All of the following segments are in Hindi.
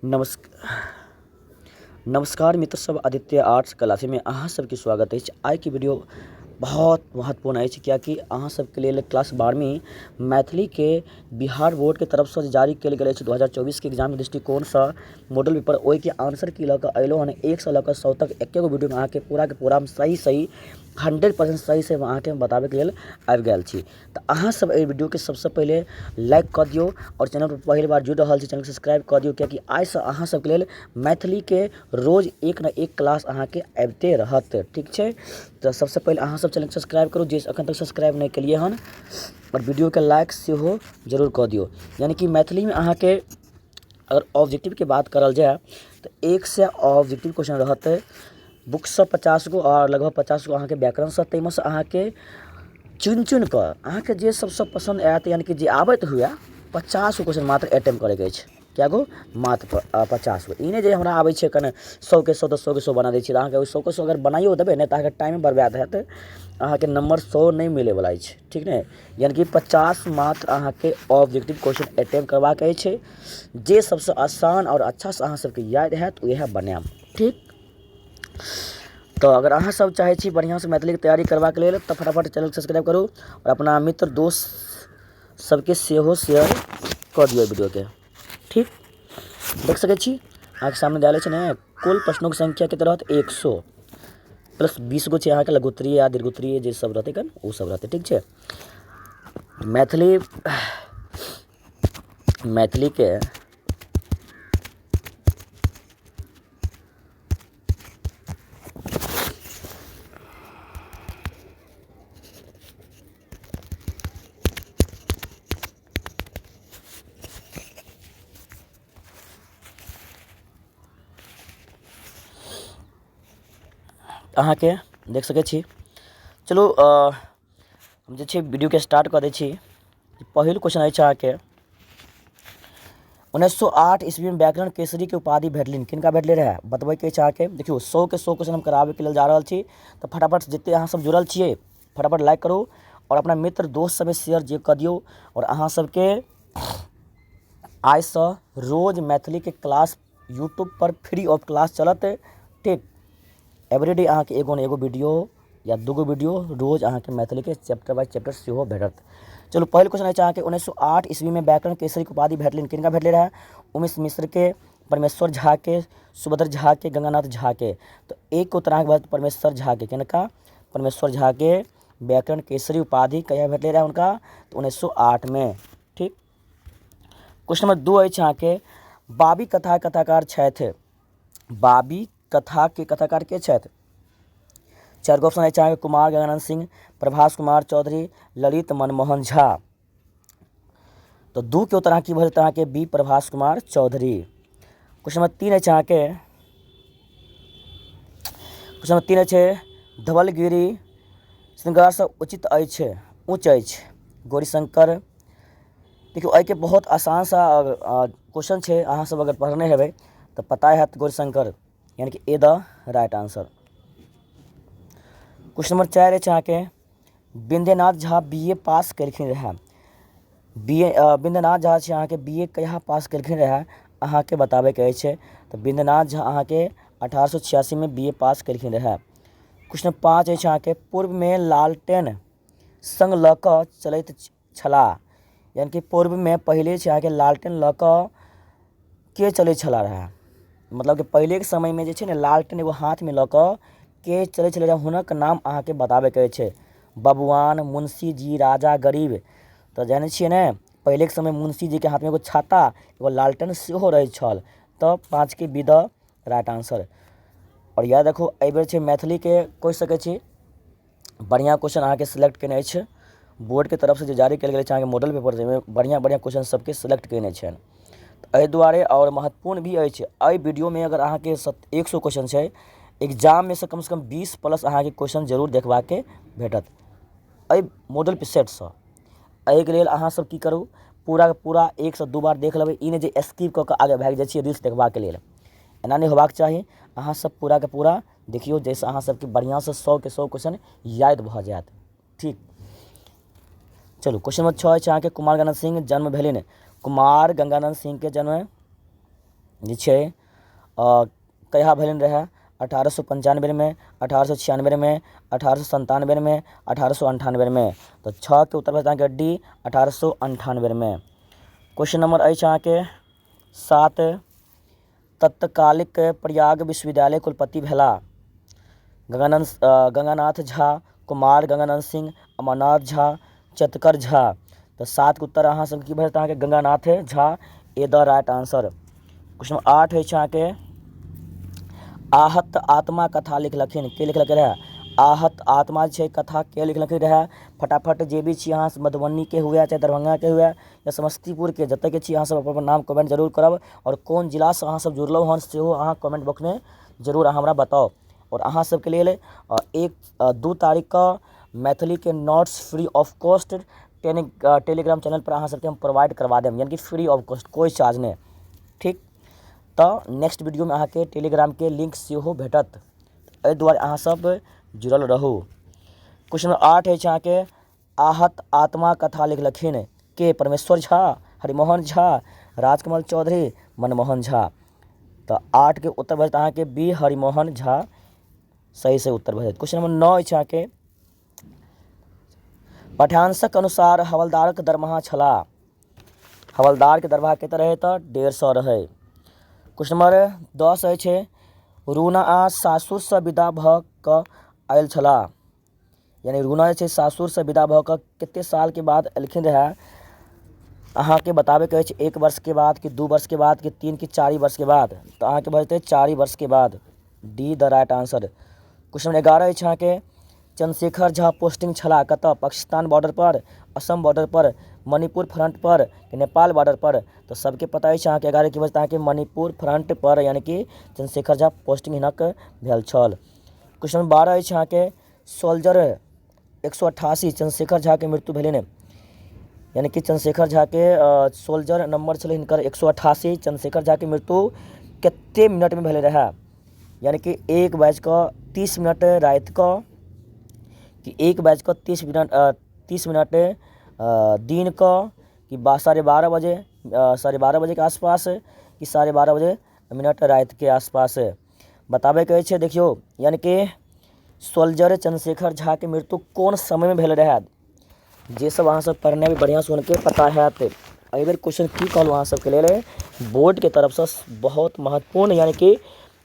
नमस्कार मित्र सब, आदित्य आर्ट्स क्लास में अहाँ सबके स्वागत है। आई की वीडियो बहुत महत्वपूर्ण है, कियाकि अहाँ सबके लिए क्लास 12वीं मैथिली के बिहार बोर्ड के तरफ से जारी कल गए 2024 के एग्जाम के दृष्टिकोण से मॉडल पेपर ओई के आंसर की लऽ अलो हन 1 से लऽ 100 तक एक वीडियो में अहाँ के पूरा सही 100% सही से अहाँ के बताबे के लिए आबि गेल छी। तो अहाँ सब ए वीडियो के सबसे पहले लाइक कर दियो और चैनल पर पहली बार जुड़ रहा चैनल सब्सक्राइब कर दियो, क्योंकि आज से अहाँ सबके लिए मैथिली के रोज एक न एक क्लास अहाँ के आबिते रहत। ठीक है, तो सबसे पहले अहाँ सब चैनल सब्सक्राइब करू जे अखन तक सब्सक्राइब नहीं कलिए हन, और वीडियो के लाइक से हो जरूर कर दियो। यानी कि मैथिली में अहाँ के अगर ऑब्जेक्टिव के बात करल जाए तो 1 से ऑब्जेक्टिव क्वेश्चन रहते बुक से 50 गो और लगभग 50 गो अहाँ के व्याकरण से, ताहिमे से अहाँ के चुन कर अहाँ के जे सबसे पसंद आयत, यानी कि जे आबत हुए 50 गो क्वेश्चन मात्र अटेम्प्ट करे के छै। क्या गो? मात्र 50 गो। ई नहीं जे हमरा आबै छै कने 100 के 100 तो 100 के 100 बना दै छी। अहाँ के 100 के 100 अगर बनाइयो देबै ने तो अहाँ के टाइम बर्बाद हैत, अहाँ के नंबर 100 नहीं मिले वाला छै। ठीक ने, यानी कि 50 मात्र अहाँ के ऑब्जेक्टिव क्वेश्चन अटेम्प्ट करवा के छै। जे सबसे आसान और अच्छा से अहाँ सबके याद हैत वह बनाएब। ठीक, तो अगर अहाँ सब चाहे छी बढ़िया से मैथिली की तैयारी करवा के लिए तो फटाफट चैनल सब्सक्राइब करू और अपना मित्र दोस्त सबके सेहो शेयर कर दियो वीडियो के। ठीक, देख सके छी अहाँ के सामने डाले छै ने कुल प्रश्नों की संख्या के रहत 100 प्लस 20 गो छै अहाँ के लघुत्तरीय या दीर्घोत्तरीय जे सब रहते कन वो सब रहते। ठीक है, मैथिली के अहाँ के देख सके छी। चलो हम जे छै वीडियो के स्टार्ट कर दै छी। पहिल क्वेश्चन है अहाँ के 1908 ईस्वी में व्याकरण केसरी के उपाधि भेटलिन, किनका भेटले रहे बतबै के अहाँ के। देखियो 100 के 100 क्वेश्चन हम कराबे के लिए जा रहा छी, तो फटाफट जितने अहाँ सब जुड़ल छिए फटाफट लाइक करो और अपना मित्र दोस्त सब शेयर जे कर दियो। और अहाँ सबके आज से रोज मैथिली के क्लास यूट्यूब पर फ्री ऑफ क्लास चलत। ठीक, एवरीडे अहाँ के एगो न एगो वीडियो या दूगो वीडियो रोज अहाँ के मैथिली के चैप्टर बाय चैप्टर सेहो भेटत। चलो पहले क्वेश्चन है अहाँ के 1908 ईस्वी में व्याकरण केसरी के उपाधि भेटलिन, किनका भेटले रहे? उमेश मिश्र के, परमेश्वर झा के, सुभद्र झा के, गंगानाथ झा के। तो एक उत्तर अहाँ के बाद परमेश्वर झा के, किनका? परमेश्वर झा के व्याकरण केसरी उपाधि कहिया भेटले रहे उनका? तो 1908 में। ठीक, क्वेश्चन नंबर 2 है अहाँ के बाबी कथा कथाकार छथि, बाबी कथा के कथाकार के छथि? 4 गो ऑप्शन है अहाँ के कुमार गंगानंद सिंह, प्रभास कुमार चौधरी, ललित मनमोहन झा। तो 2 के उत्तर की भरत अहाँ के B Prabhas Kumar Chaudhary. Question number 3 है अहाँ के क्वेश्चन नंबर 3 है धवलगिरी श्रृंगार से उचित अछि उच्च अछि गौरीशंकर। देखियो एहि के बहुत आसान सा क्वेश्चन है, अहाँ सब अगर पढ़ने हेबै तो पता है गौरीशंकर, यानी कि A the right answer. Question number 4 है अहाँ के विंध्यनाथ झा BA पास कलखिन रहे, विंध्यनाथ झा अहाँ के BA कहिया पास कलखिन रहे अहाँ के बताबे के छै। तो विंध्यनाथ झा अहाँ के 1886 में BA पास कलखिन रहे। क्वेश्चन 5 है अहाँ के पूर्व में लालटेन संग लऽ कऽ चलैत छलाह, यानी कि पूर्व में पहले अहाँ के लालटेन लऽ कऽ के चलै छला रहे। मतलब कि पहले के समय में जे छै ने लालटेन एगो हाथ में लऽ कऽ के चलै छलै, हुनक नाम अहाँ के बताबे के छै। बबुआन, मुंशी जी, राजा, गरीब। तो जाने छिए ने पहले के समय मुंशी जी के हाथ में एगो छाता एगो लालटेन सेहो रहे छल। तो 5 के बी द राइट आंसर। और याद रखो एहि बेर छै मैथिली के कहि सकै छी बढ़िया क्वेश्चन अहाँ के सिलेक्ट केने छै बोर्ड के तरफ से जो जारी कल गेल छै अहाँ के मॉडल पेपर में बढ़िया क्वेश्चन सबके सिलेक्ट केने छै। एहि दुआरे और महत्वपूर्ण भी अछि एहि वीडियो में अगर अहाँ के 100 क्वेश्चन छै, एग्जाम में से कम 20 प्लस अहाँ के क्वेश्चन जरूर देखबा के भेटत एहि मॉडल पे सेट से। एहि के लेल अहाँ सब की करू पूरा 1 से 2 बार देख लेबै, ई नहीं जे स्किप कऽ के आगे भाग जाइ छियै रील्स देखबा के लेल, एना नहीं होबाक चाही। अहाँ सब पूरा के पूरा देखियो जैसे अहाँ सबके बढ़िया से 100 के 100 क्वेश्चन याद भऽ जायत। ठीक, चलू क्वेश्चन नंबर 6 है अहाँ के कुमार गंगानंद सिंह जन्म भेलिन, कुमार गंगानंद सिंह के जन्म जे छै कहिया भेल रहे? 1895 में, 1896 में, 1897 में, 1898 में। तो 6 के उत्तर अहाँके डी 1898 में। क्वेश्चन नंबर अछि अहाँके 7, तत्कालिक प्रयाग विश्वविद्यालय कुलपति भेला? गंगानाथ झा, कुमार गंगानंद सिंह, अमरनाथ झा, चतकर झा। तो 7 के उत्तर अहाँ सब की भेल अहाँके Ganganath Jha, A the right answer. Question number 8 अछि अहाँके आहत आत्मा कथा लिखलखिन? के लिखलकै रहे? आहत आत्मा छै कथा के लिखलकै रहे? फटाफट जे भी छी अहाँ मधुबनी के हुए, चाहे दरभंगा के हुए, या समस्तीपुर के, जतऽ के छी अहाँ सब अपन नाम कमेंट जरूर करब। और कोन जिला से अहाँ सब जुड़लौ हन सेहो अहाँ कमेंट बॉक्स में जरूर हमरा बताओ। और अहाँ सबके लेल 2 तारीख का मैथिली के notes free of cost Telegram channel पर अहाँ सबके हम प्रोवाइड करवा देम, यानी कि फ्री ऑफ कॉस्ट, कोई चार्ज नहीं। ठीक, तो नेक्स्ट वीडियो में अहाँके टेलीग्राम के लिंक सेहो भेटत, एहि दुआरे अहाँ सब जुड़ल रहू। क्वेश्चन नंबर 8 अछि अहाँके आहत आत्मा कथा लिखलखिन? के? परमेश्वर झा, हरिमोहन झा, राजकमल चौधरी, मनमोहन झा। तो 8 के उत्तर भेटत अहाँके बी हरिमोहन झा, सही से उत्तर भेटत। क्वेश्चन नंबर 9 अछि अहाँके पाठ्यांशक अनुसार हवलदारक दरमाहा छला? हवलदार के दरमाहा कते रहे? तो 150 रहे। क्वेश्चन नंबर 10 अछि रूना आ सासुर से विदा भ क आयल छला? यानी रूना जे छै सासुर से विदा भ क कते साल के बाद एलखिन रहे? अहाँके बताबे के अछि 1 वर्ष के बाद, कि 2 वर्ष के बाद, कि 3 कि 4 वर्ष के बाद। तो अहाँके बजते 4 वर्ष के बाद, D the right answer. Question number 11 अछि अहाँके चंद्रशेखर झा पोस्टिंग छला कतऽ? पाकिस्तान बॉर्डर पर, असम बॉर्डर पर, मणिपुर फ्रंट पर, कि नेपाल बॉर्डर पर। तो सबके पता अछि अहाँके 11 की बजता अहाँके मणिपुर फ्रंट पर, यानी कि चंद्रशेखर झा पोस्टिंग हिनक भेल छल। क्वेश्चन नंबर 12 अछि अहाँके सोल्जर 188 चंद्रशेखर झा के मृत्यु भेलनि? यानी कि चंद्रशेखर झा के सोल्जर नंबर छलै हिनकर 188। चंद्रशेखर झा के मृत्यु कते मिनट में भेले रहे? यानी कि 1:30 रात को, कि 1:30 दिन को, कि 12:30 बजे, 12:30 बजे के आसपास, कि 12:30 बजे मिनट रात के आसपास बताबे के छै। देखियो, यानी कि सोल्जर चंद्रशेखर झा के मृत्यु कोन समय में भेल रहे? जे सब अहाँ सब पढ़ने भी बढ़िया सुन के पता हैत। एहि बेर क्वेश्चन की कहलहुँ अहाँ सबके लेल बोर्ड के तरफ से बहुत महत्वपूर्ण, यानी कि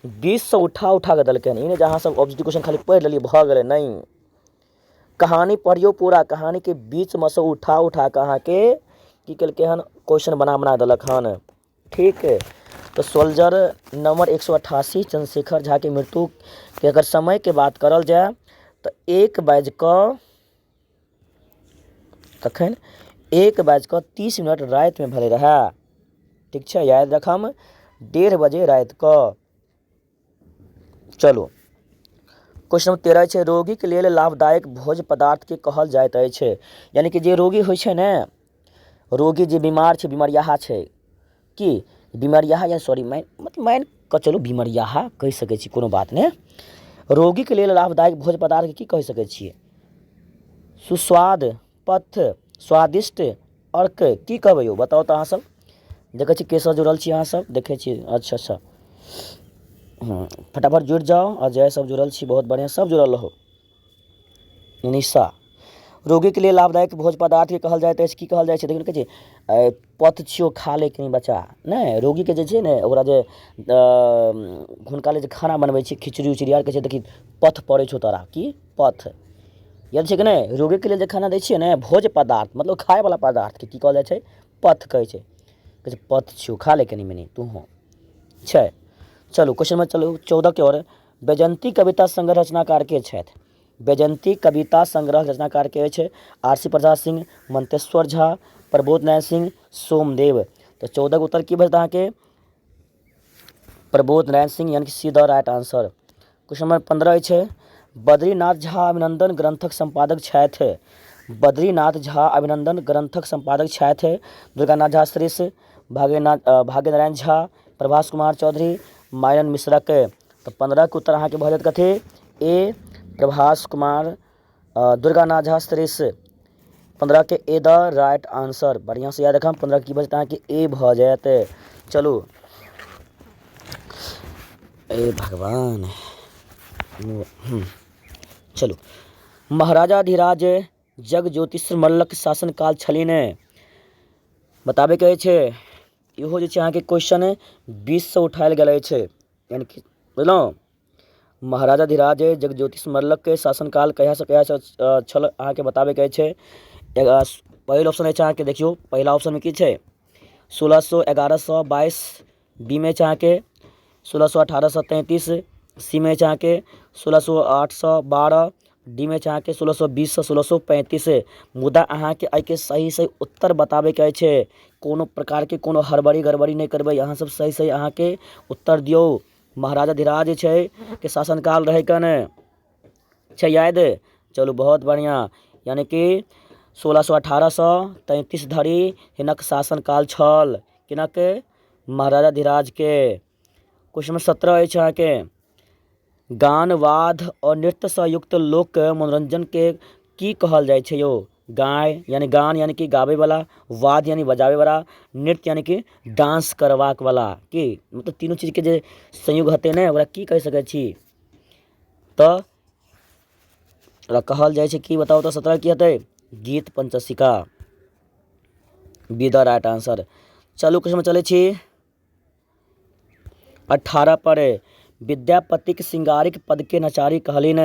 20 से उठा के देलकै हन। ई नहीं जहाँ सब ऑब्जेक्टिव क्वेश्चन खाली पढ़ लेलिए भ गेलै, नहीं। कहानी पढ़ियो पूरा, कहानी के बीच में से उठा के अहाँके की केलकै हन क्वेश्चन बना देलक हन। ठीक है, तो सोल्जर नंबर 188 चंद्रशेखर झा के मृत्यु के अगर समय के बात करल जाए तो 1:30 रात में भेले रहे। ठीक है, याद रखम 1:30 बजे रात को। चलो क्वेश्चन नंबर 13 छै रोगी के लिए लाभदायक भोज्य पदार्थ के कहल जाइत अछि? यानी कि जे रोगी होइ छै ने, रोगी जे बीमार छै, बीमारियाहा छै, कि बीमारियाहा, या सॉरी मान के चलू बीमारियाहा कहि सकै छी, कोनो बात नहीं। रोगी के लिए लाभदायक भोज्य पदार्थ की कहि सकै छियै? सुस्वाद, पथ, स्वादिष्ट, अर्क, की कहबै यौ? बताओ तो अहाँ सब। देखै छी के जुड़ल छी अहाँ सब, देखै छी। अच्छा, फटाफट जुड़ जाओ। अजय सब जुड़ल छी, बहुत बढ़िया, सब जुड़ल रहो। निशा, रोगी के लिए लाभदायक भोज्य पदार्थ के कहल जाइत अछि? की कहल जाइ छै? देखियौ कहै छै पथ छियो खा ले कनी बच्चा, नहीं रोगी के जे छै ने, ओकरा जे हुनका लेल जे खाना बनबै छै, खिचड़ी उचड़ी आर, कहै छै देखी पथ पड़ै छौ तोरा, की पथ, याद छै कि नहीं? रोगी के लिए जे खाना दै छियै ने, भोज्य पदार्थ मतलब खाए वाला पदार्थ के की कहल जाइ छै? पथ कहै छै। कहै छै पथ छियो खा ले कनी मनी तू हो छै। चलू क्वेश्चन में चलू 14 के ओर। वैजयंती कविता संग्रह रचनाकार के छथि? वैजयंती कविता संग्रह रचनाकार के अछि? आर.सी. प्रसाद सिंह, मंतेश्वर झा, प्रबोध नारायण सिंह, सोमदेव। तो 14 के उत्तर की भेटत अहाँके? प्रबोध नारायण सिंह, यानी कि see the right answer. Question number 15 छै बद्रीनाथ झा अभिनंदन ग्रंथक संपादक छथि? बद्रीनाथ झा अभिनंदन ग्रंथक संपादक छथि? दुर्गानाथ झा श्रेष्ठ, भाग्य नारायण झा, प्रभास कुमार चौधरी, मायन मिश्रक। तो 15 के उत्तर अहाँके भऽ जायत कथी? ए प्रभास कुमार दुर्गानाथ झा श्रेष्ठ। 15 के ए द राइट आंसर। बढ़िया से याद रखम, 15 की बजता अहाँके ए भऽ जायत। चलू ए भगवान। चलो, महाराजा धीराज जगज्योतिष मल्लक शासनकाल छलीने बताबे कहै छै। इहो जे छै अहाँके क्वेश्चन 20 से उठायल गेल छै, यानी कि बुझलहुँ। महाराजा धीराज जगज्योतिष मल्लक के शासनकाल कहियासँ कहिया छल अहाँके बताबे कहै छै। पहिल ऑप्शन छै अहाँके, देखियौ पहिला ऑप्शनमे की छै 1600 1122, बी में छै अहाँके 1600 1833, सी में छै अहाँके 1600 812, डी में छै अहाँके 1620 से 1635। मुदा अहाँके एहिके सही उत्तर बताबे के छै। कोनो प्रकारके कोनो हड़बड़ी गड़बड़ी नहीं करबै, अहाँ सब सही अहाँके उत्तर दियौ। महाराजा धीराज छै के शासनकाल रहे कने छै याद। चलू बहुत बढ़िया, यानी कि 1600 1833 धरि हिनक शासनकाल छल, किनक महाराजा धीराज के। क्वेश्चन नंबर 17 अछि अहाँके, गान वाद और नृत्य से युक्त लोक मनोरंजन के की कहल जाइ छै यौ। गान यानी कि गाबे वाला, वाद यानी बजाबे वाला, नृत्य यानी कि डांस करबाक वाला, की मतलब तीनों चीज के जे संयोग हेतै ने ओकरा की कहि सकै छी। तऽ ओकरा कहल जाइ छै की, बताओ तो 17 की हेतै, गीत पंचशिका, बी द राइट आंसर। चलू क्वेश्चन में चलै छी 18 पर, विद्यापतिक श्रृंगारिक पद के नचारी कहलिन।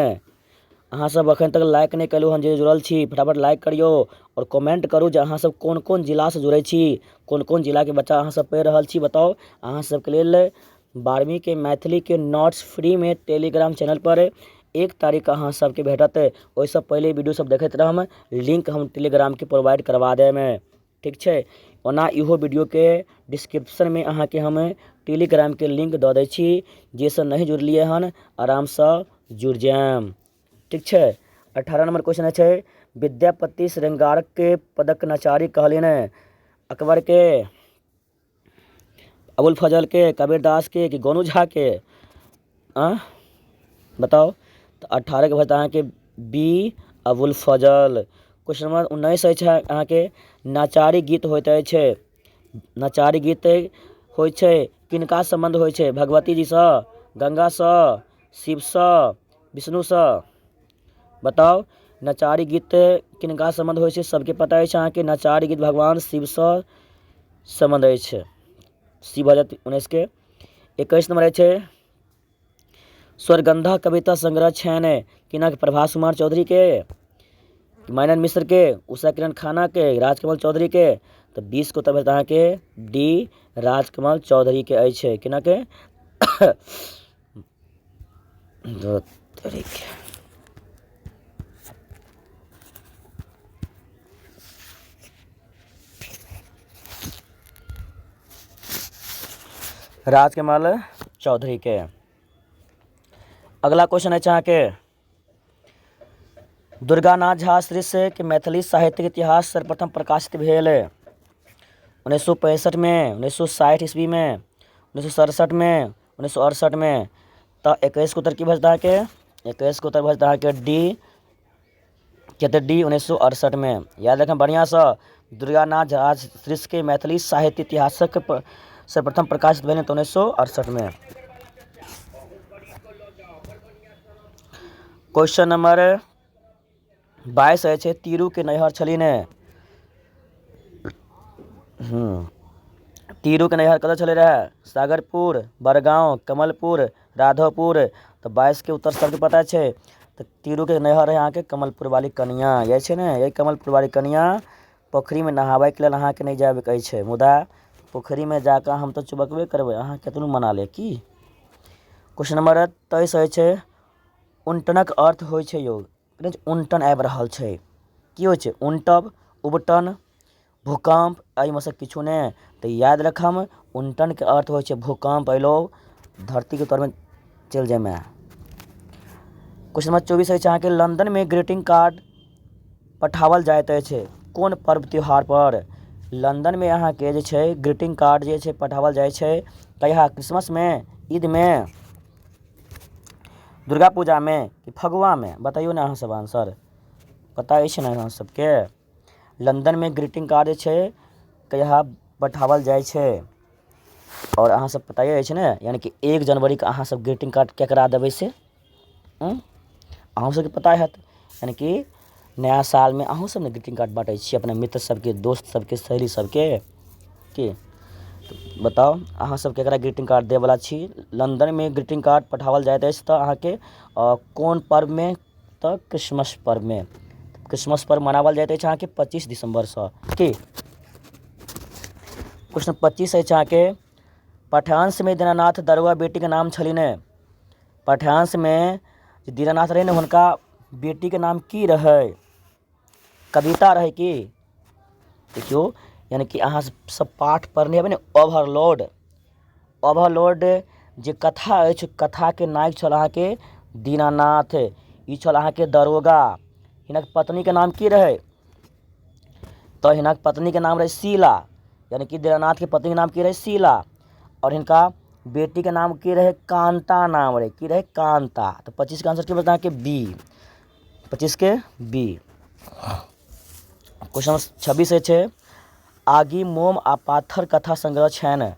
अहाँ सब अखन तक लाइक नहीं कलू हन, जे जुड़ल छी फटाफट लाइक करियो और कमेंट करू जे अहाँ सब कोन कोन जिला से जुड़े छी, कोन कोन जिला के बच्चा अहाँ सब पढ़ि रहल छी। बताओ अहाँ सबके लेल 12वीं के मैथिली के नोट्स फ्री में टेलीग्राम चैनल पर 1 तारीख अहाँ सबके भेटत। ओहिसँ पहले वीडियो सब देखैत रहम, लिंक हम टेलीग्राम के प्रोवाइड करवा देम, ठीक छै। ओना इहो वीडियो के डिस्क्रिप्शन में अहाँ के हम टेलीग्राम के लिंक दऽ दै छी, जेसँ नहीं जुड़लिए हन आराम से जुड़ जाएम, ठीक छै। 18 नंबर क्वेश्चन है, विद्यापति श्रृंगारक के पदक नचारी कहलिन। अकबर के, अबुल फजल के, कबीर दास के, कि गोनू झा के। बताओ। तो 18 के बता के बी अबुल फजल। क्वेश्चन नंबर 19 है अहाँ के, नचारी गीत होते छै। नचारी गीत होइ छै किनका संबंध होइ छै, भगवती जी से, गंगा से, शिव से, विष्णु से। बताओ नचारी गीत किनका संबंध होइ छै, सबके पता है अहाँ के नचारी गीत भगवान शिव से संबंध है। सी भऽ जायत 19 के। 21 नंबर है, स्वर्गंधा कविता संग्रह छैन किनक, प्रभास कुमार चौधरी के, माइनन मिश्र के, उषा किरण खाना के, राजकमल चौधरी के। तो 20 को तब अहाँ के डी राजकमल चौधरी के अछि, किनक राजकमल चौधरी के। अगला क्वेश्चन है अहाँ के, दुर्गानाथ झा श्रीस्य के मैथिली साहित्यिक इतिहास सर्वप्रथम प्रकाशित भेल 1965 में, 1960 ईस्वी में, 1967 में, 1968 में। तो 21 को उत्तर की बचता है के, 21 को उत्तर बचता है के डी, कहते डी 1968 में। याद रखें बढ़िया से, दुर्गानाथ झा श्रीस्य के मैथिली साहित्य इतिहासक सर्वप्रथम प्रकाशित भेल 1968 में। क्वेश्चन नंबर 22 है, तीरू के नैहर छलीन। तीरू के नैहर कतऽ छले रहे, सागरपुर, बड़गांव, कमलपुर, राघवपुर। तो 22 के उत्तर सबके पता है। तो तीरू के नैहर है यहाँ के कमलपुर वाली कन्या, ये छे ने, यही कमलपुर वाली कन्या पोखरी में नहाबे के लिए अहाँ के नहीं जाबे कहै छै। मुदा पोखरी में जाकर हम तो चुबकबे करबै, अहाँ केतनो मना ले की। क्वेश्चन नंबर 23 है, उनटनक अर्थ होइ छै यौ। उनटन आबि रहल छै, की होइ छै, उनटब, उबटन, भूकंप, एहिमे से किछु नहीं। तो याद रखम उनटन के अर्थ होइ छै भूकंप, अइलो धरती के तर में चल जाए में। क्वेश्चन नंबर 24 है अहाँ के, लंदन में ग्रीटिंग कार्ड पठावल जाइत अछि कोन पर्व त्योहार पर। लंदन में अहाँ के जे छै ग्रीटिंग कार्ड जे छै पठावल जाइ छै कहिया, क्रिसमस में, ईद में, दुर्गा पूजा में कि फगुआ में। बताइयो ना अहाँ सब आंसर, पता अछि ना अहाँ सबके। लंदन में ग्रीटिंग कार्ड जे छै कहिया पठावल जाइ छै। और अहाँ सब पता अछि ने, यानी कि 1 जनवरी के अहाँ सब ग्रीटिंग कार्ड केकरा देबै से अहूँ सबके पता हैत। यानी कि नया साल में अहूँ सब ने ग्रीटिंग कार्ड बाँटै छी अपना मित्र सबके, दोस्त सबके, सहेली सबके की। तो बताओ अहाँ सब केकरा ग्रीटिंग कार्ड देवला छी। लंदन में ग्रीटिंग कार्ड पठावल जाइत अछि तऽ अहाँके कोन पर्व में, तऽ क्रिसमस पर्व में। क्रिसमस पर्व मनावल जाइत अछि अहाँके 25 दिसंबर से की। क्वेश्चन 25 अछि अहाँके, पठानस में दीनानाथ दरुआ बेटी के नाम छलिन। पठानस में जे दीनानाथ रहे ने, हुनका बेटी के नाम की रहे। कविता रहे की। देखियो यानी कि अहाँ सब पाठ पढ़ने हेबै ने, ओवरलोड। ओवरलोड जे कथा अछि, कथा के नायक छल अहाँके दीनानाथ। ई छल अहाँके दरोगा। हिनक पत्नी के नाम की रहे, तो हिनक पत्नी के नाम रहे शीला। यानी कि दीनानाथ के पत्नी के नाम की रहे, शीला। और हिनका बेटी के नाम की रहे, कांता नाम रहे। की रहे, कांता। तो 25 का आंसर की बता के बी, 25 के बी। क्वेश्चन 26 है, आगि मोम आ पाथर कथा संग्रह छनि।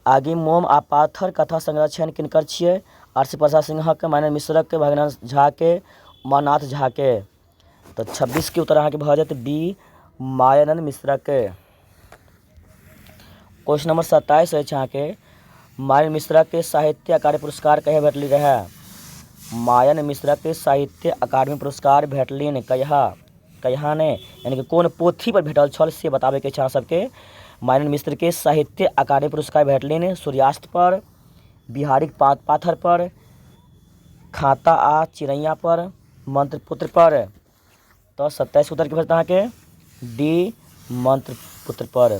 आगि मोम आ पाथर कथा संग्रह छनि किनकर छियै। आरसी प्रसाद सिंहक, मानव मिश्रक, भगनाथ झा के, उमानाथ झा के। तो 26 के उत्तर अहाँके भऽ जायत डी, मायानंद मिश्रक। क्वेश्चन नंबर 27 अछि अहाँके, मायानंद मिश्रक के साहित्य अकादमी पुरस्कार कहिया भेटली रहे। मायानंद मिश्रक के साहित्य अकादमी पुरस्कार भेटलनि कहिया ने, यानी कि कोन पोथी पर भेटल छल से बताबे के छै अहाँ सबके। मायानंद मिश्र के साहित्य अकादमी पुरस्कार भेटलनि सूर्यास्त पर, बिहारिक पाथर पर, खाता आ चिड़ैया पर, मंत्रपुत्र पर। तो 27 उत्तर की भेटत अहाँके डी, मंत्रपुत्र पर।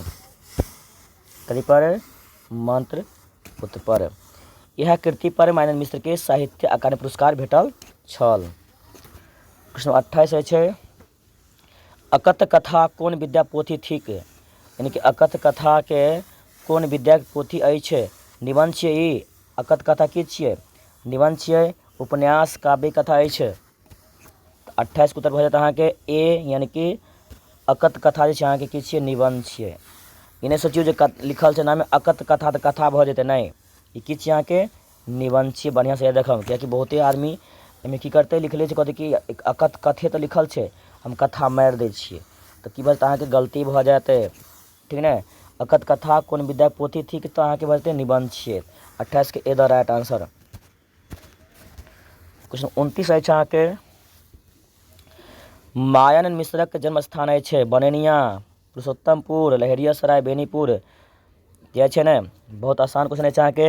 कथी पर, मंत्रपुत्र पर। यह कृति पर मायानंद मिश्र के साहित्य अकादमी पुरस्कार भेटल छल। प्रश्न 28 छै, अकथ कथा कोन विद्या पोथी थिक। यानी कि अकथ कथा के कोन विद्या पोथी अछि। निबंध छियै ई। अकथ कथा की छियै, निबंध छियै, उपन्यास, काव्य कथा अछि। 28 के उत्तर भऽ जायत अहाँके ए, यानी कि अकथ कथा जे छै अहाँके की छियै, निबंध छियै। ई नहि सोचियौ जे लिखल छै नाम अकथ कथा तऽ कथा भऽ जेतै, नहि। ई की छियै अहाँके निबंध छियै। बढ़िआँ से याद रखब, कियाकि बहुते आदमी एहिमे की करतै, लिखले छै कहतै कि अकथ कथे तऽ लिखल छै, हम कथा मारि दै छियै, तऽ की बचतै अहाँके गलती भऽ जायत, ठीक ने। अकथ कथा कोन विद्या पोथी थिक, तऽ अहाँके बचतै निबंध छियै। 28 के A the right answer. Question 29 अछि अहाँके, मायानंद मिश्रक जन्म स्थान अछि बनैनिया, पुरुषोत्तमपुर, लहेरियासराय, बेनीपुर। जे छै ने बहुत आसान क्वेश्चन अछि अहाँके।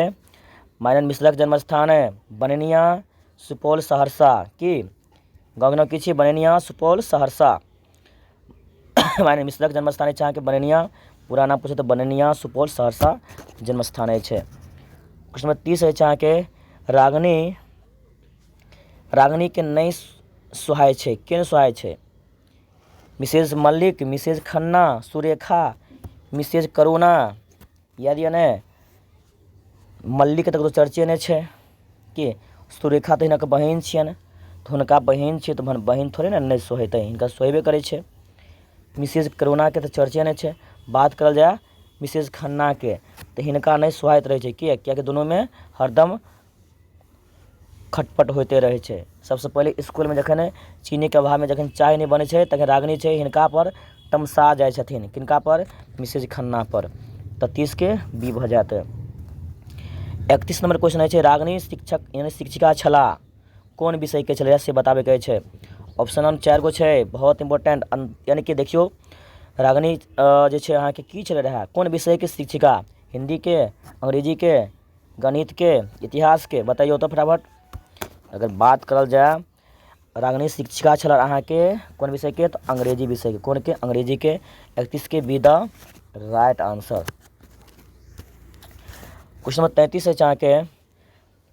मायानंद मिश्रक जन्म स्थान बनैनिया, सुपौल, सहरसा की। गाँव के नाम की छियै, बनैनिया, सुपौल, सहरसा। मायानंद मिश्रक जन्म स्थान अछि अहाँके बनैनिया। पूरा नाम पूछे तऽ बनैनिया, सुपौल, सहरसा जन्म स्थान अछि। क्वेश्चन नंबर 30 अछि अहाँके, रागिनी के नहि सुहाय छै, के नहि सुहाय छै। Mrs Mallik, Mrs Khanna, Surekha, Mrs Karuna. याद यऽ ने, मल्लिक तक तो चर्चे नहि छै कि। सुरेखा तऽ हिनकर बहिन छियनि, तऽ हुनका बहिन छियै तऽ बहिन थोड़े ने नहि सोहेतै, हिनका सोहेबे करै छै। मिसेज करुणा के तऽ चर्चे नहि छै। बात करल जाए मिसेज खन्ना के, तऽ हिनका नहि सुहाइत रहै छै, कियाकि दुनूमे हरदम खटपट होइते रहै छै। सबसे पहिले स्कूल में जखन चीनी के अभाव में जखन चाय नहीं बनै छै, तखन रागिनी छै हिनका पर तमसा जाइ छथिन। किनका पर, मिसेज खन्ना पर। तऽ 30 के बी भऽ जायत। 31 नंबर क्वेश्चन छै, रागिनी शिक्षक यानी शिक्षिका छलाह, कोन विषय के छलै से बताबे के छै। ऑप्शन हम 4 गो छै, बहुत इंपॉर्टेंट। यानी कि देखियो रागिनी जे छै अहाँके की छलै रहै, कोन विषय के शिक्षिका। हिंदी के, अंग्रेजी के, गणित के, इतिहास के। बताइयो तो फटाफट। अगर बात करल जाए रागिनी शिक्षिका छल अहाँके कोन विषय के, तो अंग्रेजी विषय के। कोन के, अंग्रेजी के। 31 के B the right answer. Question number 33 अछि अहाँके,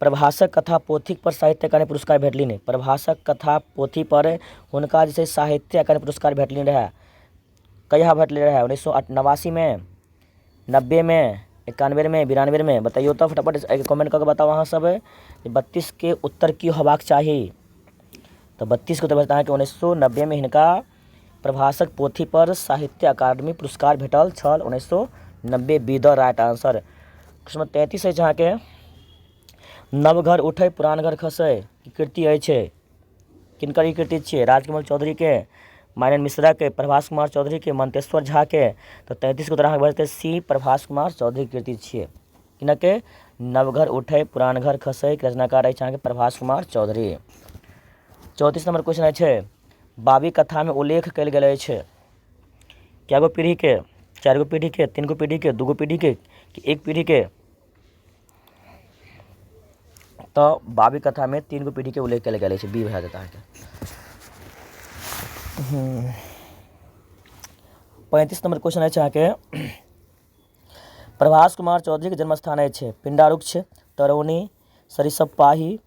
प्रभासक कथा पोथी पर साहित्य अकादमी पुरस्कार भेटलनि। प्रभासक कथा पोथी पर हुनका जे छै साहित्य अकादमी पुरस्कार भेटलनि रहै। कहिया भेटले रहै, 1989 में, 90 में, 91 में, 92 में। बताइयो तो फटाफट कमेंट करके बताओ अहाँ सब। 32 के उत्तर की होबाक चाही, तो 32 के उत्तर बता कि 1990 में हिनका प्रभासक पोथी पर साहित्य अकादमी पुरस्कार भेटल छल। 90 B the right answer. Question number 33 अछि अहाँके नव घर उठै पुरान घर खसै ई कृति अछि किनकर ई कृति छियै? राजकमल चौधरी के, मानन मिश्रा के, प्रभास कुमार चौधरी के, मंतेश्वर झा के। तो 33 के उत्तर अहाँके बचतै सी प्रभास कुमार चौधरी कृति छियै। किनके? नवघर उठै पुरान घर खसै के रचनाकार अछि अहाँके प्रभास कुमार चौधरी। 34 नंबर क्वेश्चन अछि बाबी कथा में उल्लेख कयल गेल अछि कए गो पीढ़ी के? 4 गो पीढ़ी के, 3 गो पीढ़ी के, 2 गो पीढ़ी के कि 1 पीढ़ी के? तो बाबी कथा में 3 गो पीढ़ी के उल्लेख कयल गेल अछि, बी भए जेतै अहाँके। 35 नंबर क्वेश्चन अछि अहाँके प्रभास कुमार चौधरी के जन्मस्थान अछि पिंडारुक्ष, तरौनी, सरिसबपाही,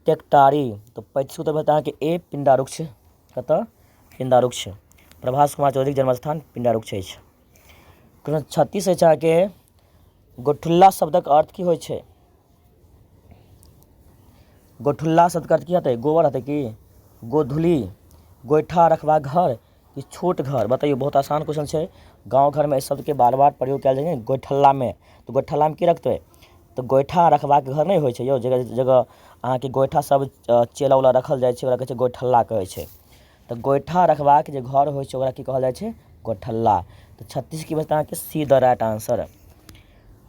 टेकटारी। तो 35 उत्तर बता कि ए पिंडारुक्ष। कतऽ? पिंडारुक्ष। प्रभास कुमार चौधरी के जन्मस्थान पिंडारुक्ष अछि। क्वेश्चन 36 अछि अहाँके गोठुल्ला शब्दक अर्थ की होइ छै? गोठुल्ला शब्दक अर्थ की हेतै? गोबर हेतै कि गोधुली, गोइठा रखबाक घर कि छोट घर? बताइए, बहुत आसान क्वेश्चन छै। गाँव घर में इस शब्द के बार बार प्रयोग कयल जाइ छै गोइठल्ला में। तो गोइठल्ला में की रखतै? तो गोइठा रखबाक घर नहीं होइ छै यौ, जगह जगह अहाँके गोइठा सब चेला उला रखल जाइ छै ओकरा कहै छै गोइठल्ला कहै छै। तो गोइठा रखबाक जे घर होइ छै ओकरा की कहल जाइ छै? गोइठल्ला। तो 36 की बचतै अहाँके see the right answer.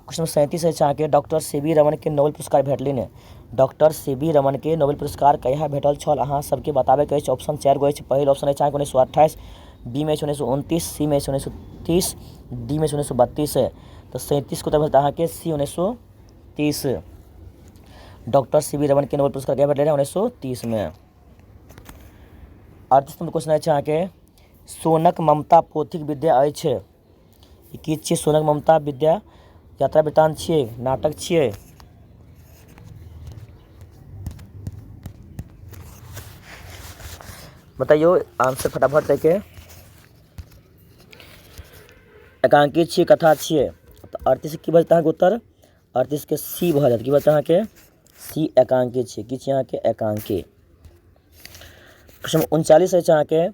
Question 37 अछि अहाँके डॉक्टर सी.वी. रमन के नोबेल पुरस्कार भेटलनि। Doctor CV. रमन के नोबेल पुरस्कार कहिया भेटल छल अहाँ सबके बताबैके अछि। ऑप्शन 4 गो अछि। पहिल ऑप्शन अछि अहाँके 1928, बी में 1929, सी में 1930, डी में 1932। तो 37 को उत्तर बचता अहाँके सी 1930। Doctor CV. रमन के नोबेल पुरस्कार कहिया भेटलै रहै? 1930 में। 38 नंबर क्वेश्चन अछि अहाँके सोनक ममता पोथीक विद्या अछि ई की छियै? सोनक ममता विद्या यात्रा वृत्तांत छियै, नाटक छियै? बताइयो आंसर फटाफट करके। एकांकी छियै, कथा छियै? तो 38 की बचता अहाँके उत्तर? 38 के सी भऽ जायत। की बचता अहाँके? सी एकांकी छियै। की छियै अहाँके? एकांकी। क्वेश्चन 39 अछि अहाँके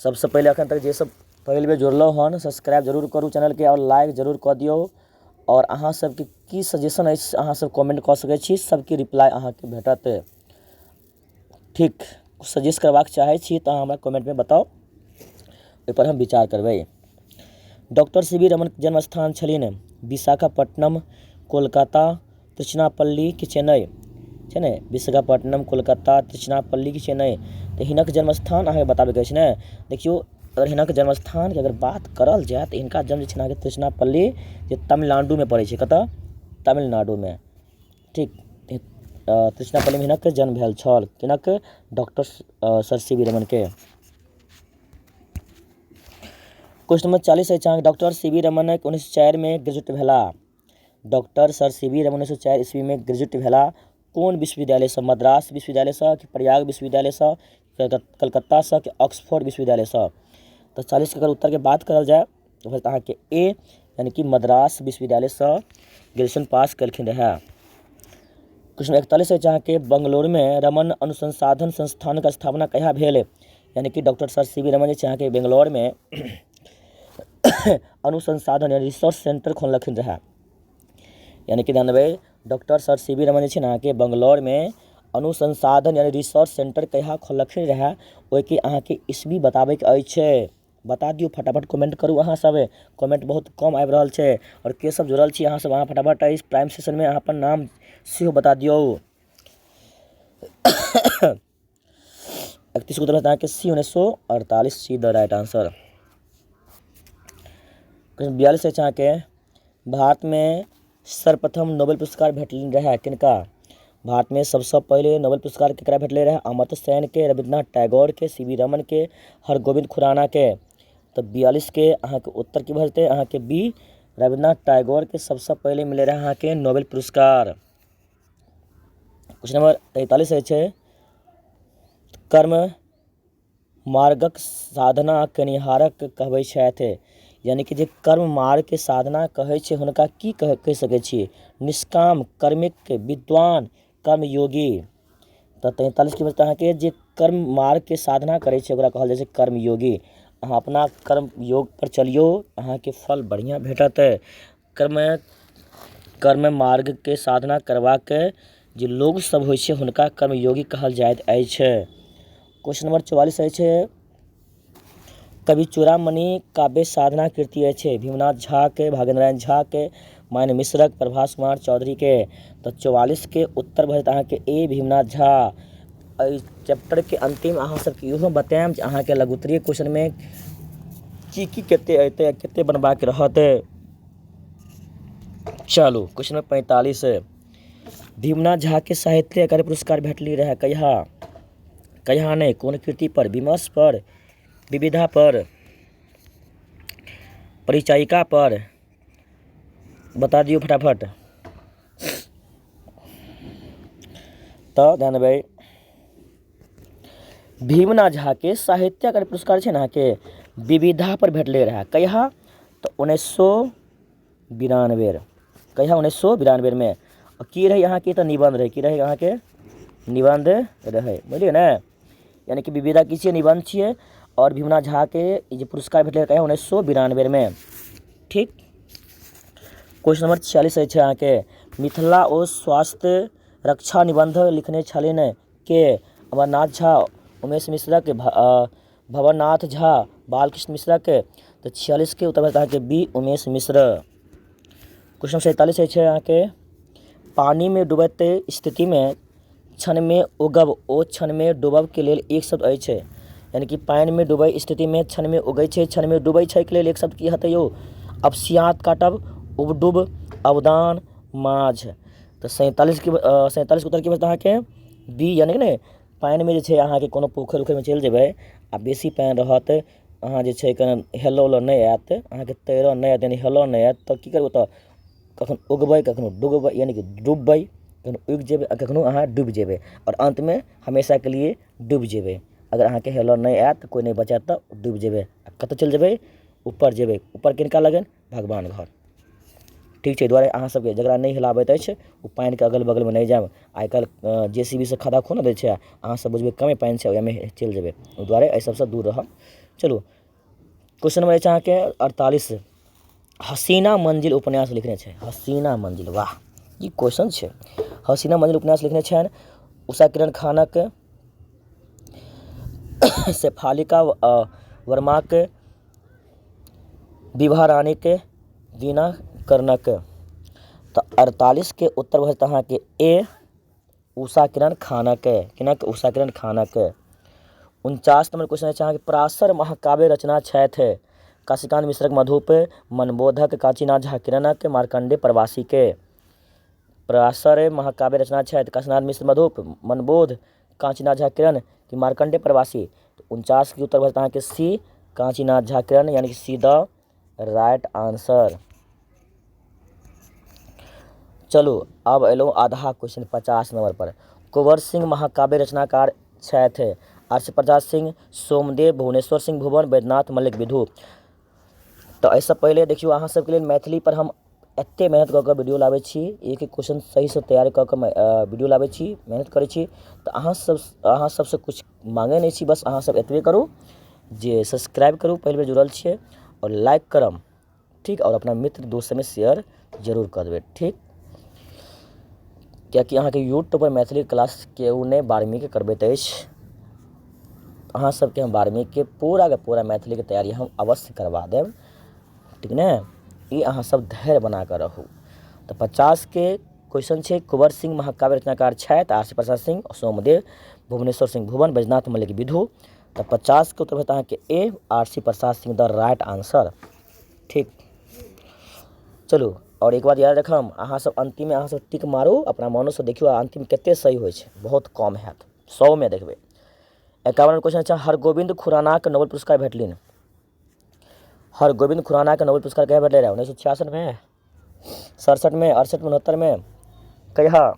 सबसे पहले अखन तक जे सब पहिल बेर जुड़लौ हन सब्सक्राइब जरूर करू चैनल के और लाइक जरूर कऽ दियौ। और अहाँ सबके की सजेशन अछि अहाँ सब कमेंट कऽ सकै छी, सबके रिप्लाई अहाँके भेटत। ठीक, सजेस्ट करबाक चाहै छी तऽ अहाँ हमरा कमेंट में बताउ, ओहिपर हम विचार करबै। Doctor CV. रमन के जन्म स्थान छलिन विशाखापट्टनम, कोलकाता, त्रिचनापल्ली कि चेन्नई? छै ने, विशाखापट्टनम, कोलकाता, त्रिचनापल्ली कि चेन्नई? तो हिनक जन्मस्थान अहाँके बताबैके अछि ने। देखियौ अगर हिनक जन्मस्थान के अगर बात करल जाए तऽ हिनका जन्म जे छै अहाँके त्रिचनापल्ली जे तमिलनाडु में पड़ै छै। कतऽ? तमिलनाडु में। ठीक, त्रिचनापल्ली में हिनक जन्म भेल छल। किनक? Doctor sir C V. रमन के। क्वेश्चन नंबर 40 अछि अहाँके डॉक्टर सी.वी. रमन 1904 में ग्रेजुएट भेला। Doctor sir C V. रमन 1904 ईस्वी में ग्रेजुएट भेला कोन विश्वविद्यालय से? मद्रास विश्वविद्यालय से कि प्रयाग विश्वविद्यालय से, कलकत्ता से कि ऑक्सफोर्ड विश्वविद्यालय से? तो 40 के अगर उत्तर के बात करल जाए तो बचतै अहाँके ए यानी कि मद्रास विश्वविद्यालय से ग्रेजुएशन पास केलखिन रहै। क्वेश्चन 41 अछि अहाँके बंगलौर में रमन अनुसंधान संस्थान के स्थापना कहिया भेल? यानी कि डॉक्टर सर सी.वी. रमन जे छै अहाँके बेंगलौर में अनुसंधान यानी रिसर्च सेंटर खोललखिन रहै। यानी कि ध्यान देबै डॉक्टर सर सी.वी. रमन जे छै ने अहाँके बंगलौर में अनुसंधान यानी रिसर्च सेंटर कहिया खोललखिन रहै ओहिके अहाँके ईस्वी बताबैके अछि। बता दियौ फटाफट कमेंट करू अहाँ सब। कमेंट बहुत कम आबि रहल छै और के सब जुड़ल छी अहाँ सब अहाँ फटाफट इस प्राइम सेशन में अहाँ अपन नाम सेहो बता दियौ। 31 उत्तर अहाँके सी 1948 see the right answer. Question 42 अछि अहाँके भारत में सर्वप्रथम नोबेल पुरस्कार भेटलनि रहै किनका? भारत में सबसे पहले नोबेल पुरस्कार केकरा भेटले रहै? अमर्त्य सेन के, रविन्द्रनाथ टैगोर के, सी.वी. रमन के, हरगोविंद खुराना के। तो 42 के अहाँके उत्तर की भऽ जेतै? अहाँके बी रविन्द्रनाथ टैगोर के सबसे पहले मिले रहै अहाँके नोबेल पुरस्कार। क्वेश्चन नंबर 43 अछि कर्म मार्गक साधना केनिहारक कहबै छथि? यानी कि जे कर्म मार्ग के साधना कहै छै हुनका की कहि सकै छियै? निष्काम, कर्मिक, विद्वान, कर्मयोगी। तो 43 की बचतै अहाँके जे कर्म मार्ग के साधना करै छै ओकरा कहल जाइ छै कर्मयोगी। अहाँ अपना कर्म योग पर चलियो, अहाँके फल बढ़िया भेटत। कर्म मार्ग के साधना करबाके जे लोग सब होइ छै हुनका कर्मयोगी कहल जाइत अछि। क्वेश्चन नंबर 44 अछि, कवि चूड़ामणि काव्य साधना कृति अछि भीमनाथ झा के, भागेंद्र नारायण झा के, मायन मिश्रक, प्रभास कुमार चौधरी के। तो 44 के उत्तर भेटत अहाँके ए भीमनाथ झा। एहि चैप्टर के अंतिम अहाँ सबके इहो बतायब जे अहाँके लघुत्तरीय क्वेश्चन में की कते अयतै, कते बनबाक रहत। चलू क्वेश्चन नंबर 45, भीमनाथ झा के साहित्य अकादमी पुरस्कार भेटली रहे कहिया? कहिया नहीं, कोन कृति पर? विमर्श पर, विविधा पर, परिचायिका पर? बता दियो फटाफट। तो ध्यान देबै, भीमनाथ झा के साहित्य अकादमी पुरस्कार छै ने अहाँके विविधा पर भेटले रहे कहिया? तो 1992। कहिया? 1992 में। और की रही अहाँके? तो निबंध रहे। की रहे अहाँके? निबंध रहे, बुझलिए ने। यानी कि विविधा की छियै? निबंध छियै। और भीमनाथ झा के जे पुरस्कार भेटले रहे 1992 में। ठीक। क्वेश्चन नंबर 46 अछि अहाँके, मिथिला ओ स्वास्थ्य रक्षा निबंध लिखने छलिन के? अमरनाथ झा, उमेश मिश्रक, भवनाथ झा, बालकृष्ण मिश्रक। तो 46 के उत्तर भेटत अहाँके बी उमेश मिश्र। क्वेश्चन 47 अछि अहाँके, पानी में डूबैत स्थिति में क्षण में उगब ओ क्षण में डूबब के लेल एक शब्द अछि। यानी कि पानि में डूबै स्थिति में क्षण में उगै छै, क्षण में डूबै छै के लेल एक शब्द की हेतै यौ? अपसियात काटब, उबडुब, अवदान, माझ। तो 47 के उत्तर की भेटत अहाँके बी, यानी कि ने पानि में जे छै अहाँके कोनो पोखरि उखरिमे चलि जेबै आ बेसी पानि रहत, अहाँ जे छै हेलऽ उलऽ नहि आयत, अहाँके तैरऽ नहि आयत, यानी हेलऽ नहि आयत, तऽ की करबै? तऽ कखनो उगबै, कखनो डूबबै, यानी कि डूबबै, कखनो उगि जेबै आ कखनो अहाँ डूबि जेबै, और अंत में हमेशा के लिए डूबि जेबै। अगर अहाँके हेलऽ नहि आयत, कोई नहीं बचायत, तऽ डूबि जेबै। आ कतऽ चलि जेबै? ऊपर जेबै। ऊपर किनका लगन? भगवान घर। ठीक छै, दुआरे अहाँ सबके जकरा नहीं हेलाबैत अछि ओ पानि के अगल बगल में नहीं जायब। आइ काल्हि JCB से खड्डा खुनि दै छै, अहाँ सब बुझबै कमे पानि छै ओहिमे चलि जेबै, ओहि दुआरे एहि सबसँ दूर रहब। चलू क्वेश्चन नंबर अछि अहाँके 48, हसीना मंजिल उपन्यास लिखने छै। हसीना मंजिल, वाह ई क्वेश्चन छै। हसीना मंजिल उपन्यास लिखने छनि उषा किरण खानक, शेफालिका वर्माक, विभा रानीक, वीणा कर्णक। तो 48 के उत्तर भेटत अहाँके ए उषा किरण खानक। किनक? उषा किरण खानक। 49 नंबर क्वेश्चन अछि अहाँके, पराशर महाकाव्य रचना छथि काशीकांत मिश्रक मधुप, मनबोधक काशीनाथ झा किरणक, मार्कंडेय प्रवासी के। पराशर महाकाव्य रचना छथि काशीनाथ मिश्र मधुप, मनबोध काशीनाथ झा किरण कि मार्कंडेय प्रवासी? तो 49 के उत्तर भेटत अहाँके सी काशीनाथ झा किरण, यानी कि सी द राइट आंसर। चलू अब एलहुँ आधा क्वेश्चन 50 नंबर पर। कुंवर सिंह महाकाव्य रचनाकार छथि आरसी प्रसाद सिंह, सोमदेव, भुवनेश्वर सिंह भुवन, वैद्यनाथ मल्लिक विधु। तो एहिसँ पहिले देखियौ अहाँ सबके लेल मैथिली पर हम एते मेहनत कऽ कऽ वीडियो लाबै छी, एक एक क्वेश्चन सही से तैयार कऽ कऽ वीडियो लाबै छी, मेहनत करै छी। तऽ अहाँ सबसँ कुछ माँगै नहि छी, बस अहाँ सब एतबे करू जे सब्सक्राइब करू, पहिल बेर जुड़ल छियै, और लाइक करम, ठीक, और अपना मित्र दोस्त में शेयर जरूर कर देबै, ठीक। कियाकि अहाँके यूट्यूब पर मैथिली क्लास केओ नहि 12वीं के करबैत अछि, अहाँ सबके हम 12वीं के पूरा मैथिली के तैयारी हम अवश्य करवा देब, ठीक ने। ई अहाँ सब धैर्य बना कऽ रहू। तो 50 के क्वेश्चन छै, कुंवर सिंह महाकाव्य रचनाकार छथि आरसी प्रसाद सिंह, सोमदेव, भुवनेश्वर सिंह भुवन, वैद्यनाथ मल्लिक विधु। तो 50 के उत्तर भेटत अहाँके A Arsi Prasad Singh the right answer, ठीक। चलू और एक बात याद रखम, अहाँ सब अंतिम में अहाँ सब टिक मारू, अपना मोनो से देखियो अंतिम कते सही होइ छै, बहुत कम हैत, 100 में देखबै। 51 क्वेश्चन छै, हरगोविंद खुरानाक नोबेल पुरस्कार भेटलनि। हरगोविंद खुरानाक नोबेल पुरस्कार कहिया भेटलै रहै? 1966 में, 67 में, 68 में, 69 में? कहिया?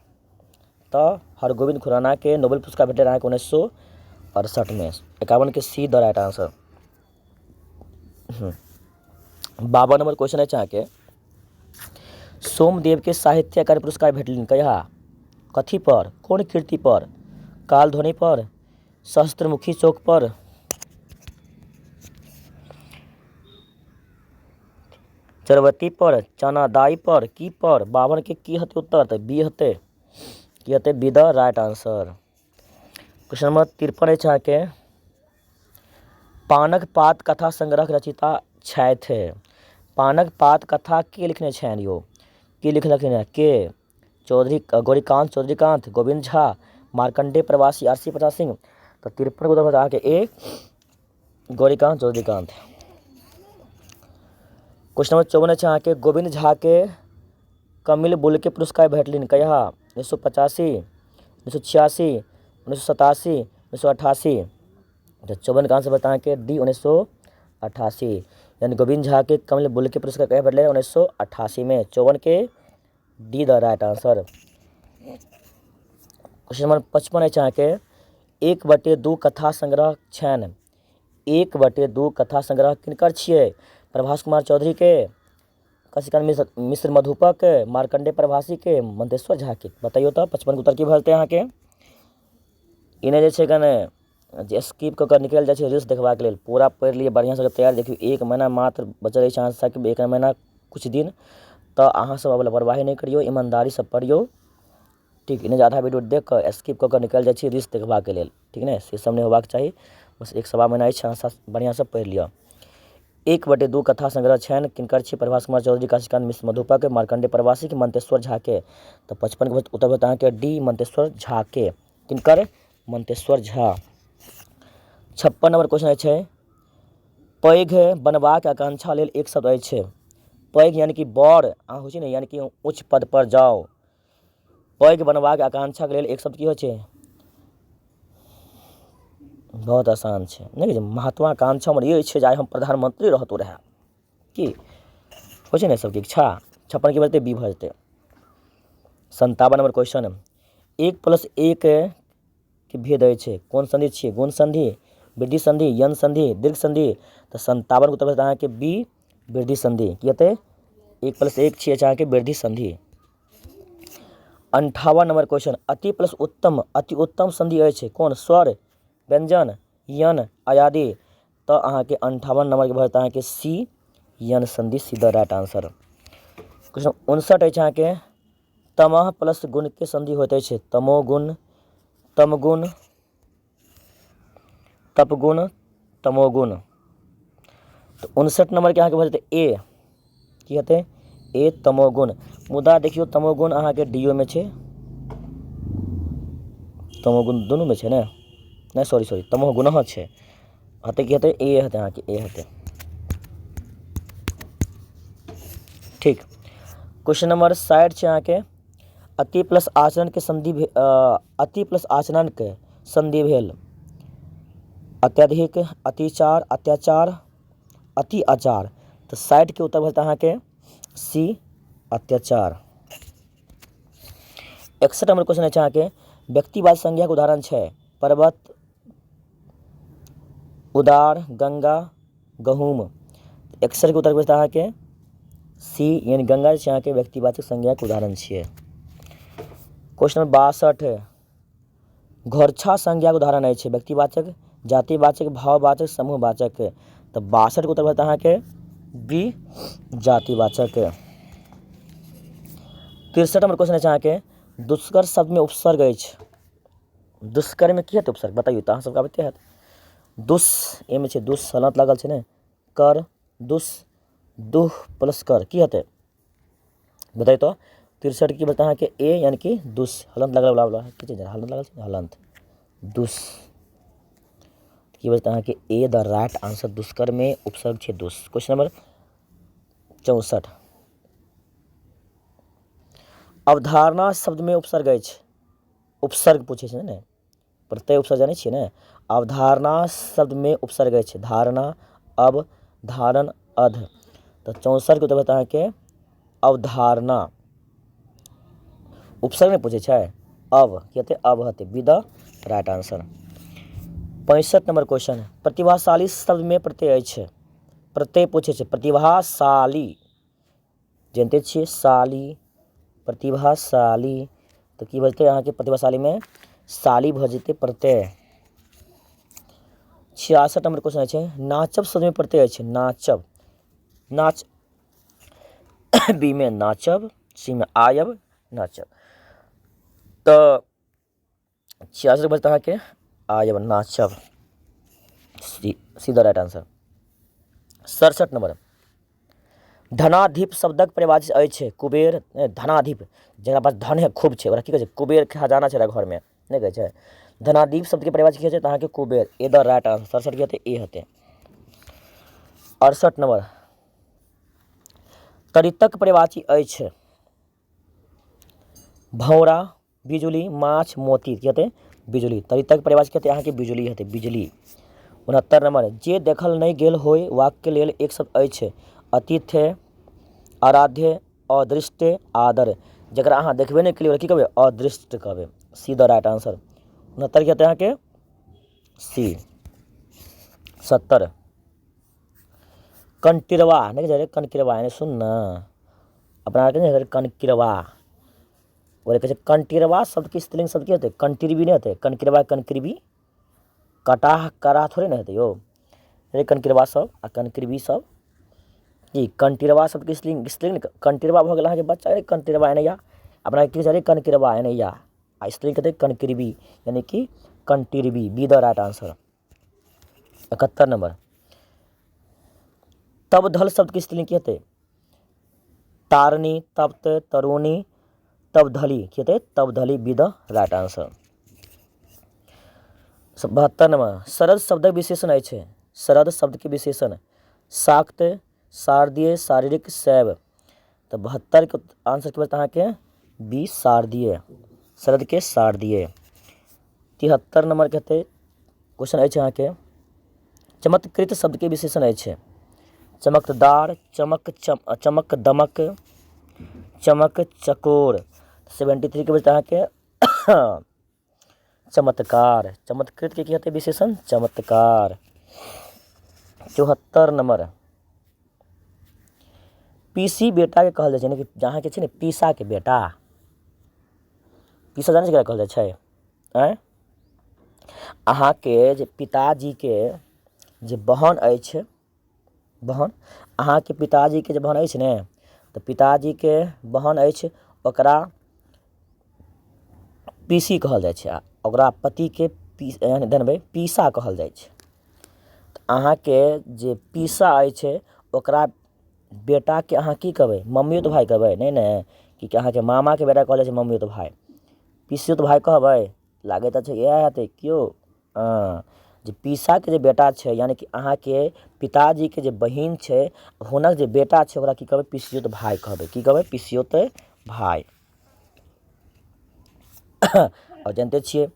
तो हरगोविंद खुराना के नोबेल पुरस्कार भेटलै रहै 1968 में। 51 के see the right answer. 52 number question अछि अहाँके, सोमदेव के साहित्य अकादमी पुरस्कार भेटलनि कहिया? कथी पर? कोन कृति पर? कालध्वनि पर, सहस्त्रमुखी शोक पर? चरवती पर, चनादाई पर, की पर, 52 के की हते उत्तर तऽ बी हते, की हते B the right answer. Question number 53 अछि अहाँके पानक पात कथा संग्रहक रचिता छथि। पानक पात कथा के लिखने छनि यौ, के लिखलखिन है, के चौधरी गौरीकांत चौधरीकांत, गोविंद झा, मार्कंडेय प्रवासी, आरसी प्रसाद सिंह। तो 53 को उत्तर अहाँके ए गौरीकांत चौधरीकांत। क्वेश्चन नंबर 54 अछि अहाँके गोविंद झा के कमिल बुल्के पुरस्कार भेटलनि कहिया, 1985, 1986, 1987, 1988। तो 54 का आंसर बताएं कि डी 1988, यानी गोविंद झा के कमल बुल्के पुरस्कार कहिया भेटले 1988 में। 54 के D the right answer. Question number 55 अछि अहाँके 1/2 कथा संग्रह छनि। 1/2 कथा संग्रह किनकर छियै, प्रभास कुमार चौधरी के, शशिकांत मिश्र मधुपक के, मार्कंडेय प्रवासी के, मंतेश्वर झा के। बताइयो तो 55 उत्तर की भरते अहाँके इन्हें जे छै कने जे स्किप कऽ निकलि जाइ छै रील्स देखबाक लेल, पूरा पढ़ि लिअ बढ़िआँ से तैयार। देखियौ 1 महीना मात्र बचल अछि अहाँ सबके, 1 महीना कुछ दिन, तो अहाँ सब अब लापरवाही नहीं करियो, ईमानदारी से पढ़ियो, ठीक। इन्हें आधा वीडियो देख कऽ स्किप कऽ निकलि जाइ छै रील्स देखबाक लेल, ठीक ने, से सब नहीं होबाक चाही। बस 1 सवा महीना अछि, अहाँ बढ़िआँ से पढ़ि लिअ। 1/2 कथा संग्रह छनि किनकर छी, प्रभास कुमार चौधरी, शशिकांत मिश्र मधुपक, मार्कंडेय प्रवासी के, मंतेश्वर झा के। तो 55 के उत्तर बता अहाँके डी मंतेश्वर झा के, किनकर, मंतेश्वर झा। 56 नंबर क्वेश्चन छै पैघ बनबाक आकांक्षा लेल एक शब्द अछि। पैघ यानी कि बड़ अहाँ होइ छै ने, यानी कि उच्च पद पर जाओ। पैघ बनबाक आकांक्षा के लेल एक शब्द की होइ छै, बहुत आसान छै, नहीं महत्वाकांक्षा हमर ये छै जे हम प्रधानमंत्री रहतौ रहे, की होइ छै ने सबके इच्छा। 56 की बजते बी भऽ जेतै। 57 नंबर क्वेश्चन 1+1 के भेद अछि, कोन संधि छियै, गुण संधि, वृद्धि संधि, यन संधि, दीर्घ संधि। तो 57 के उत्तर अहाँके बी वृद्धि संधि, की हेतै 1+1 छियै अहाँके वृद्धि संधि। 58 नंबर क्वेश्चन अति प्लस उत्तम, अति उत्तम संधि अछि कोन, स्वर, व्यंजन, यन, आयादी। तो अहाँके 58 नंबर के भरत अहाँके सी यन संधि, सीधा राइट आंसर। क्वेश्चन 59 अछि अहाँके तमह प्लस गुण के संधि होइत अछि, तमोगुण, तमगुण, तपगुण, तमोगुण। तो 59 नंबर के अहाँके भऽ जेतै ए, की हेतै ए तमोगुण। मुदा देखियो तमोगुण अहाँके डीओ में छै, तमोगुण दुनू में छै ने, नहीं सॉरी तमोगुण छै, हेतै की हेतै ए हेतै अहाँके ए हेतै, ठीक। क्वेश्चन नंबर 60 छै अहाँके अति प्लस आचरण के संधि, अति प्लस आचरण के संधि भेल अत्यधिक, अतिचार, अत्याचार, अति आचार। तो 60 के उत्तर भेटत अहाँके सी अत्याचार। 61 नंबर क्वेश्चन अछि अहाँके व्यक्तिवाद संज्ञा के उदाहरण छै, पर्वत, उदार, गंगा, गहूम। 61 के उत्तर भेटत अहाँके सी यानी गंगा छै अहाँके व्यक्तिवाचक संज्ञा के उदाहरण छियै। क्वेश्चन नंबर 62 घोरछा संज्ञा के उदाहरण अछि, व्यक्तिवाचक, जातिवाचक, भाववाचक, समूहवाचक। तो 62 के उत्तर भेटत अहाँके बी जातिवाचक। 63 नंबर क्वेश्चन अछि अहाँके दुष्कर शब्द में उपसर्ग अछि, दुष्कर में की हेतै उपसर्ग बताइयो तो अहाँ सबके आबते हैत। दुस ए में छै दुस, हलंत लागल छै ने, कर, दुस, दुह प्लस कर की हेतै बताइए तो। 63 की बता अहाँके ए यानी कि दुस, हलंत लागल वाला की चीज हलंत लागल छै, हलंत, दुस की बता अहाँके ए द राइट आंसर, दुष्कर में उपसर्ग छै दुस। क्वेश्चन नंबर 64 अवधारणा शब्द में उपसर्ग अछि, उपसर्ग पूछे छै ने, प्रत्यय उपसर्ग जानै छियै ने। अवधारणा शब्द में उपसर्ग अछि, धारणा, अब, धारण, अध। तो 64 के उत्तर बता अहाँके अवधारणा, उपसर्ग में पूछे छै अब की हेतै अब हेतै B the right answer. 65 number question प्रतिभाशाली शब्द में प्रत्यय अछि, प्रत्यय पूछे छै प्रतिभाशाली, जानते छियै शाली, प्रतिभाशाली। तो की बजते अहाँके प्रतिभाशाली में शाली भऽ जेतै प्रत्यय। 66 नंबर क्वेश्चन छै नाचब शब्द में प्रत्यय अछि, नाचब, नाच बी में नाचब, सी में आयब नाचब। तो 66 बचता है कि आयब नाचब, सीधा राइट आंसर। 67 नंबर, धनाधिप शब्दक परिभाषित अछि कुबेर। धनाधिप जकरा पास धन है खूब छै ओकरा की कहै छै, कुबेर खजाना छै घर में, नहीं कहै छै। धनाधिप शब्द के परिभाषित की छै तऽ कुबेर, ए द राइट आंसर। 67 की हेतै, ए हेतै। 68 नंबर, तरितक परिभाषित अछि भौरा, बिजुली, माछ, मोती, की हेतै बिजुली। तरितक परिभाषित हेतै अहाँके बिजुली हेतै, बिजली। 69 नंबर, जे देखल नहीं गेल होय वाक्य लेल एक शब्द अछि अतिथ्य, आराध्य, अदृष्ट, आदर। जकरा अहाँ देखबे नहीं केलिए की कहबै, अदृष्ट कहबै, सीधा राइट आंसर। 69 की हेतै अहाँके सी। 70, कंटिरवा, नहीं कहे कनकिरवा यानी सुन न अपना आरके कनकिरवा और कहे कंटिरवा शब्द की स्त्रीलिंग शब्द की हेतै, कंटिरवी नहीं हेतै, कनकिरवा कनकिरवी, कटाह करा थोड़े ना हेतै यो, कनकिरवा सब आ कनकिरवी सब। जी कंटिरवा शब्द की स्त्रीलिंग कंटिरवा भऽ गेल अहाँके बच्चा, अरे कंटिरवा एनैया अपना की छै कनकिरवा एनैया, आ स्त्रीलिंग कहतै कनकिरवी यानी कि कंटिरवी, B the right answer. 71 number, तबधल शब्द की स्त्रीलिंग की हेतै, तारनी, तप्त, तरुणी, तबधली, की हेतै तबधली, B the right answer. 72 number, शरद शब्दक विशेषण अछि, शरद शब्द के विशेषण शाक्त, शारदीय, शारीरिक, शैव। तो 72 के आंसर की बचता अहाँके बी शारदीय, शरद के शारदीय। 73 नंबर के हेतै क्वेश्चन अछि अहाँके चमत्कृत शब्द के विशेषण अछि चमकदार, चमक दमक, चमक चकोर। 73 के बचता अहाँके चमत्कार, चमत्कृत के की हेतै विशेषण चमत्कार। 74 नंबर, पीसी बेटा के कहल जाइ छै, जहाँ के छै ने पीसा के बेटा, पीसा जानै छै केकरा कहल जाइ छै, आँय अहाँके जे पिताजी के जे बहन अछि, बहन अहाँके पिताजी के जे बहन अछि ने, तऽ पिताजी के बहन अछि ओकरा पीसी कहल जाइ छै, ओकरा पति के पीसा कहल जाइ छै। अहाँके जे पीसा अछि ओकरा बेटा के अहाँ की कहबै, मम्मियोत भाई कहबै, नहीं ने कि अहाँके मामा के बेटा कहल जाइ छै मम्मियोत भाई, पीसियोत भाई कहबै, लागैत अछि इएह हेतै कियो जे पीसा के जे बेटा छै यानी कि अहाँके पिताजी के जे बहिन छै हुनक जे बेटा छै ओकरा की कहबै पीसियोत भाई कहबै, की कहबै पीसियोत भाई। और जानते छियै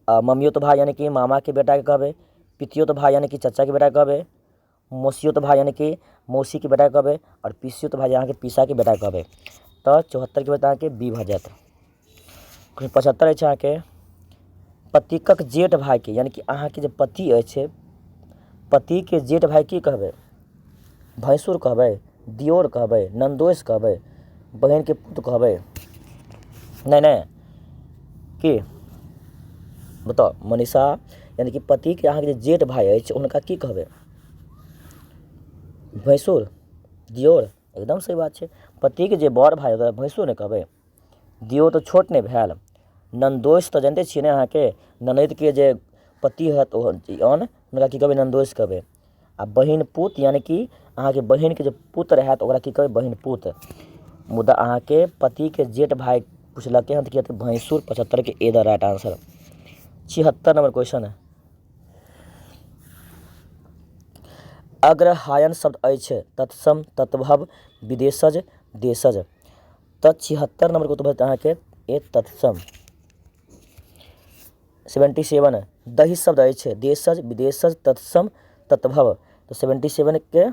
मम्मियोत भाई यानी कि मामा के बेटा के कहबै, पितियोत भाई यानी कि चाचा के बेटा कहबै, मौसियोत भाई यानी कि मौसी के बेटा कहबै, और पीसियोत भाई अहाँके पीसा के बेटा कहबै। तो 74 के बेटा अहाँके बी भऽ जायत। 75 अछि अहाँके पतिकक जेठ भाई के यानी कि अहाँके जे पति अछि पति के जेठ भाई की कहबै, भैंसुर कहबै, दियोर कहबै, नंदोइस कहबै, बहन के पुत्र कहबै, नहीं की बताओ मनीषा, यानी कि पति के अहाँके जे जेठ भाई अछि हुनका की कहबै, भैंसुर, दियोर, एकदम सही बात छै। पति के जे बड़ भाई ओकरा भैंसुर नहीं कहबै, दियोर तो छोट नहीं भेल, नंदोइस तो जानते छियै ने अहाँके ननद के जे पति हत हुनका की कहबै नंदोइस कहबै, आ बहिन पुत यानी कि अहाँके बहिन के जे पुत्र हैत ओकरा की कहबै बहिन पुत। मुदा अहाँके पति के जेठ भाई पूछलकै हन तऽ की हेतै भैंसुर। 75 के A the right answer. 76 number question है अग्रहायन शब्द अछि तत्सम, तत्भव, विदेशज, देशज। तो 76 नंबर को तो बताते अहाँके ए तत्सम। 77 दही शब्द अछि देशज, विदेशज, तत्सम, तत्भव। तो 77 के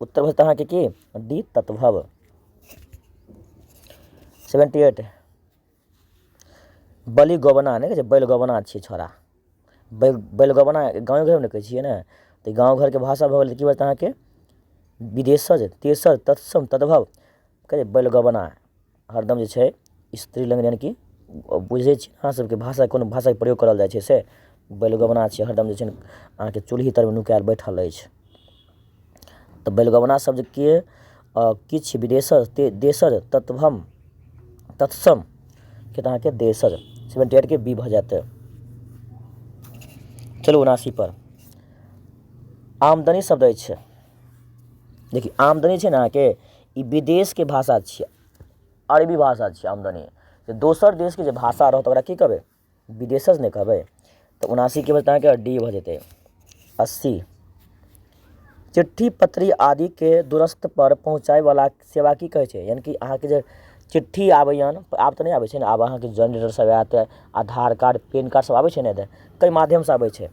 उत्तर बचता अहाँके की डी तत्भव। 78 बलि गबना नहीं कहै छै, बैल गबना छियै छोड़ा, बैल गबना गाँव घरमे ने कहै छियै ने, तो गाँव घरके भाषा भऽ गेल की बचता अहाँके विदेशज, तेसर, तत्सम, तद्भव, कहै बैल गबना हरदम जे छै स्त्रीलिंग यानी कि बुझै छी अहाँ सबके भाषा कोनो भाषाके प्रयोग करल जाइ छै से बैल गबना छै हरदम जे छै अहाँके चूल्ही तरमे नुकायल बैठल अछि। तऽ बैल गबना शब्द के किछ विदेशर देशर तत्वम तत्सम के तरह के देशर 78 के बी भ जाते। चलो 79 पर आमदनी शब्द अछि। देखिए आमदनी छै ने अहाँके ई विदेश के भाषा छियै, अरबी भाषा छियै आमदनी। तो दोसर देश के जे भाषा रहत ओकरा की कहबै, विदेशज नहीं कहबै। तो 79 के बचता है डी भ जेतै। 80 चिट्ठी पत्री आदि के दूरस्थ पर पहुँचाए वाला सेवा की कहै छै, यानी कि अहाँके जे चिट्ठी आबैयन, आब तऽ नहीं आबै छै ने, आब अहाँके जनरेटर सब आयत, आधार कार्ड पैन कार्ड सब आबै छै ने, कई माध्यम से आबै छै,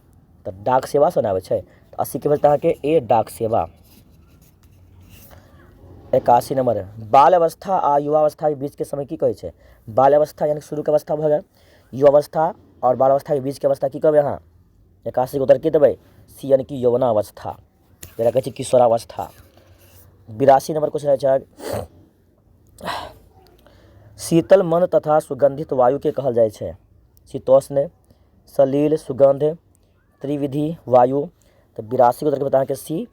तो डाक सेवा से आबै छै। तो 80 के बचता अहाँके ए डाक सेवा। 81 नंबर बाल अवस्था आ युवावस्था के बीच के समय की कहै छै। बाल अवस्था यानी शुरू के अवस्था भऽ गेल, युवावस्था और बाल अवस्था के बीच के अवस्था की कहबै अहाँ। 81 के उत्तर की देबै, सी यानी कि यौवनावस्था, जकरा कहै छै किशोरावस्था। 82 नंबर क्वेश्चन छै शीतल मंद तथा सुगंधित वायु के कहल जाइ छै। शीतोष्ण, सलिल, सुगंध, त्रिविधि वायु। तो 82 के उत्तर के बताएं कि सी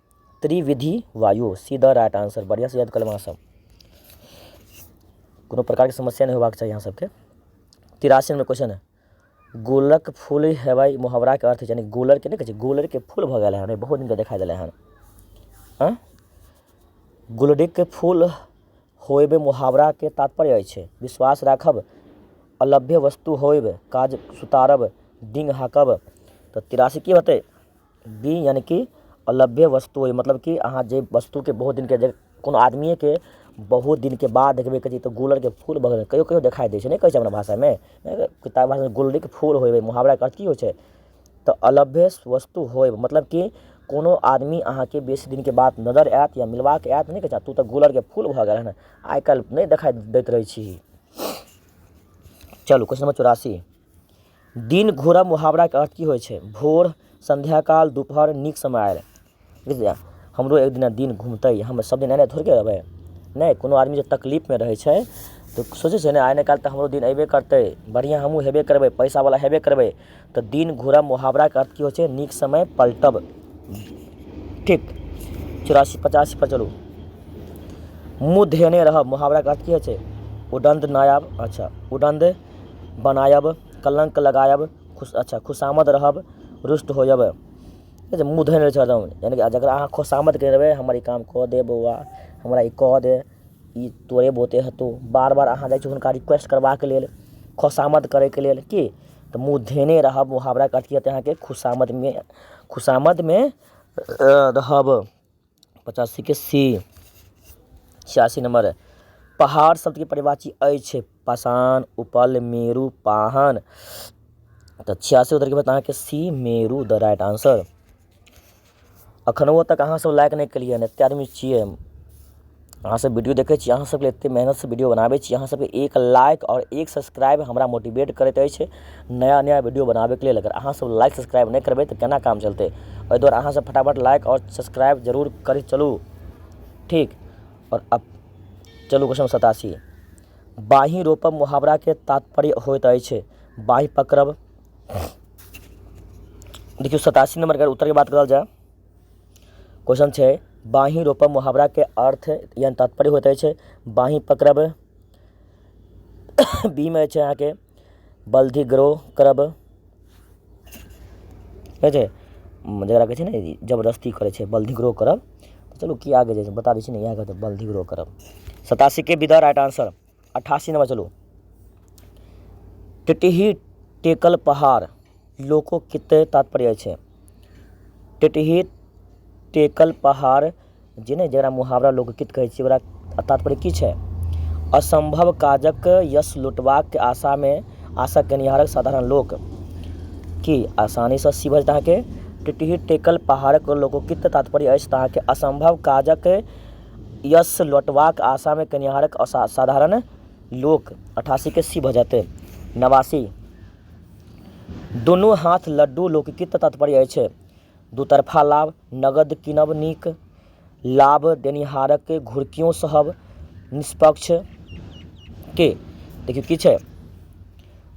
त्रिविधि वायु, सी द राइट आंसर। बढ़िया से याद कर लेना सब, कोनो प्रकार की समस्या नहीं होबाक चाहिए यहाँ सबके। 83 नंबर क्वेश्चन है गोलक फूल हेबाई मुहावरा के अर्थ, यानी गोलर के नहीं कहै छै, गोलर के फूल भऽ गेल है, बहुत दिन के देखा दिले हन। गुलडिक के फूल होयब मुहावरा के तात्पर्य अछि विश्वास राखब, अलभ्य वस्तु होयब, काज सुतारब, डिंग हाकब। तो 83 की होते, बी यानी कि अलभ्य वस्तु होय, मतलब कि अहाँ जे वस्तु के बहुत दिन के कोनो आदमी के बहुत दिन के बाद देखबे करी तो गुलर के फूल भऽ कहियो कहियो देखाई दै छै, नहीं कहै छै अपना भाषा में, किताब भाषा में गुलरी के फूल होयब मुहावरा के अर्थ की होइ छै। तो अलभ्य वस्तु होयब मतलब कि कोनो आदमी अहाँके बेसी दिन के बाद नजर आयत या मिलबाक आयत, नहीं कहै छै तू तो गुलर के फूल भऽ गेल हन, आइ काल्हि नहीं देखाई दैत रहै छी। चलू क्वेश्चन नंबर 84 दिन घुरब मुहावरा के अर्थ की होइ छै। भोर, संध्याकाल, दोपहर, नीक समय आयल। बुझलियै, हमरो एक दिन घूमतै, हम सब दिन एने थोड़े के रहबै, नहीं। कोनो आदमी जे तकलीफ में रहै छै तो सोचे छै ने आइ नहि काल्हि तऽ हमरो दिन अयबे करतै, बढ़िया हमहूँ हेबे करबै, पैसा वाला हेबे करबै। तो दिन घुरब मुहावरा के अर्थ की होइ छै, नीक समय पलटब। ठीक। 84 85 पर चलू मुँह धेने रहब मुहावरा के अर्थ की होइ छै, उदंड नायब, अच्छा उदंड बनायब, कलंक लगायब, खुशामद रहब, रुष्ट होयब। मुँह धेने रहै छै एकदम, यानी कि जकरा अहाँ खुशामद केने रहबै, हमर ई काम कऽ दे बौआ, हमरा ई कऽ दे, ई तोरे बोते हेतौ, बार बार अहाँ जाइ छी हुनका रिक्वेस्ट करबाक लेल, खुशामद करैके लेल की। तो मुँह धेने रहब मुहावरा के अर्थ की हेतै अहाँके खुशामद में रहब। 85 के सी। 86 नंबर पहाड़ शब्द के परिवाची अछि पाषाण, उपल, मेरू, पाहन। तो 86 उधर के बाद अहाँके सी मेरू द राइट आंसर। अखनो तक अहाँ सब लाइक नहीं केलिए, एते आदमी छियै, अहाँ सब वीडियो देखै छी, अहाँ सबके एते मेहनत से वीडियो बनाबै छी, अहाँ सबके एक लाइक और एक सब्सक्राइब हमरा मोटिवेट करैत अछि नया नया वीडियो बनाबे के लेल। अगर अहाँ सब लाइक सब्सक्राइब नहीं करबै तो केना काम चलते, ओहि दुआरे अहाँ सब फटाफट लाइक और सब्सक्राइब जरूर करी चलू। ठीक। और अब चलू क्वेश्चन 87 बाही रोपब मुहावरा के तात्पर्य होइत अछि बाही पकड़ब। देखियो 87 नंबर के उत्तर के बात करल जाए, क्वेश्चन छै बाही रोपब मुहावरा के अर्थ यानी तात्पर्य होइत अछि बाही पकड़ब। बी में छै अहाँके बल्धि ग्रो करब, जकरा कहै छै ने जबरदस्ती करै छै बल्धि ग्रो करब। तो चलू की आगे जाइ छै बता दै छी ने, इएह कहते बल्धि ग्रो करब। 87 के विदा राइट आंसर। 88 नंबर चलू टिटही टेकल पहाड़ लोको कितने तात्पर्य छै। टिटही टेकल पहाड़ जे ने जरा मुहावरा लोकगीत कहै छै, ओकरा तात्पर्य की छै, असंभव काजक यश लुटबाक आशा केनिहारक साधारण लोक की आसानी से सी भज अहाँके टिटही टेकल पहाड़क लोकगीत तात्पर्य अछि अहाँके असंभव काजक यश लुटबाक आशा में केनिहारक साधारण लोक। 88 के सी भऽ जेतै। 89 दुनू हाथ लड्डू लोकगीत तात्पर्य अछि दुतरफा लाभ, नगद कीनब नीक, लाभ देनिहारक घुरकियों सहब, निष्पक्ष के। देखियो की छै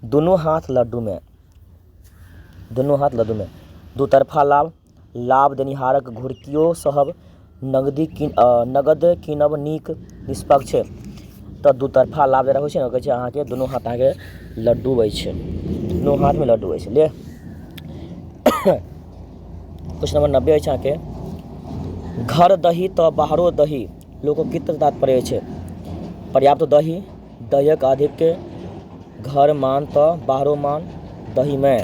दुनू हाथ लड्डू में दुतरफा लाभ, लाभ देनिहारक घुरकियों सहब, नगद कीनब नीक निष्पक्ष। तऽ दू तरफा लाभ जरा होइ छै ने, कहै छै अहाँके दुनू हाथ अहाँके लड्डू होइ छै, दुनू हाथमे लड्डू होइ छै। ले क्वेश्चन नंबर 90 अछि अहाँके घर दही तऽ बाहरो दही लोकगीत तात्पर्य छै। पर्याप्त दही, दहीक अधिक, घर मान तऽ बाहरो मान दहीमे।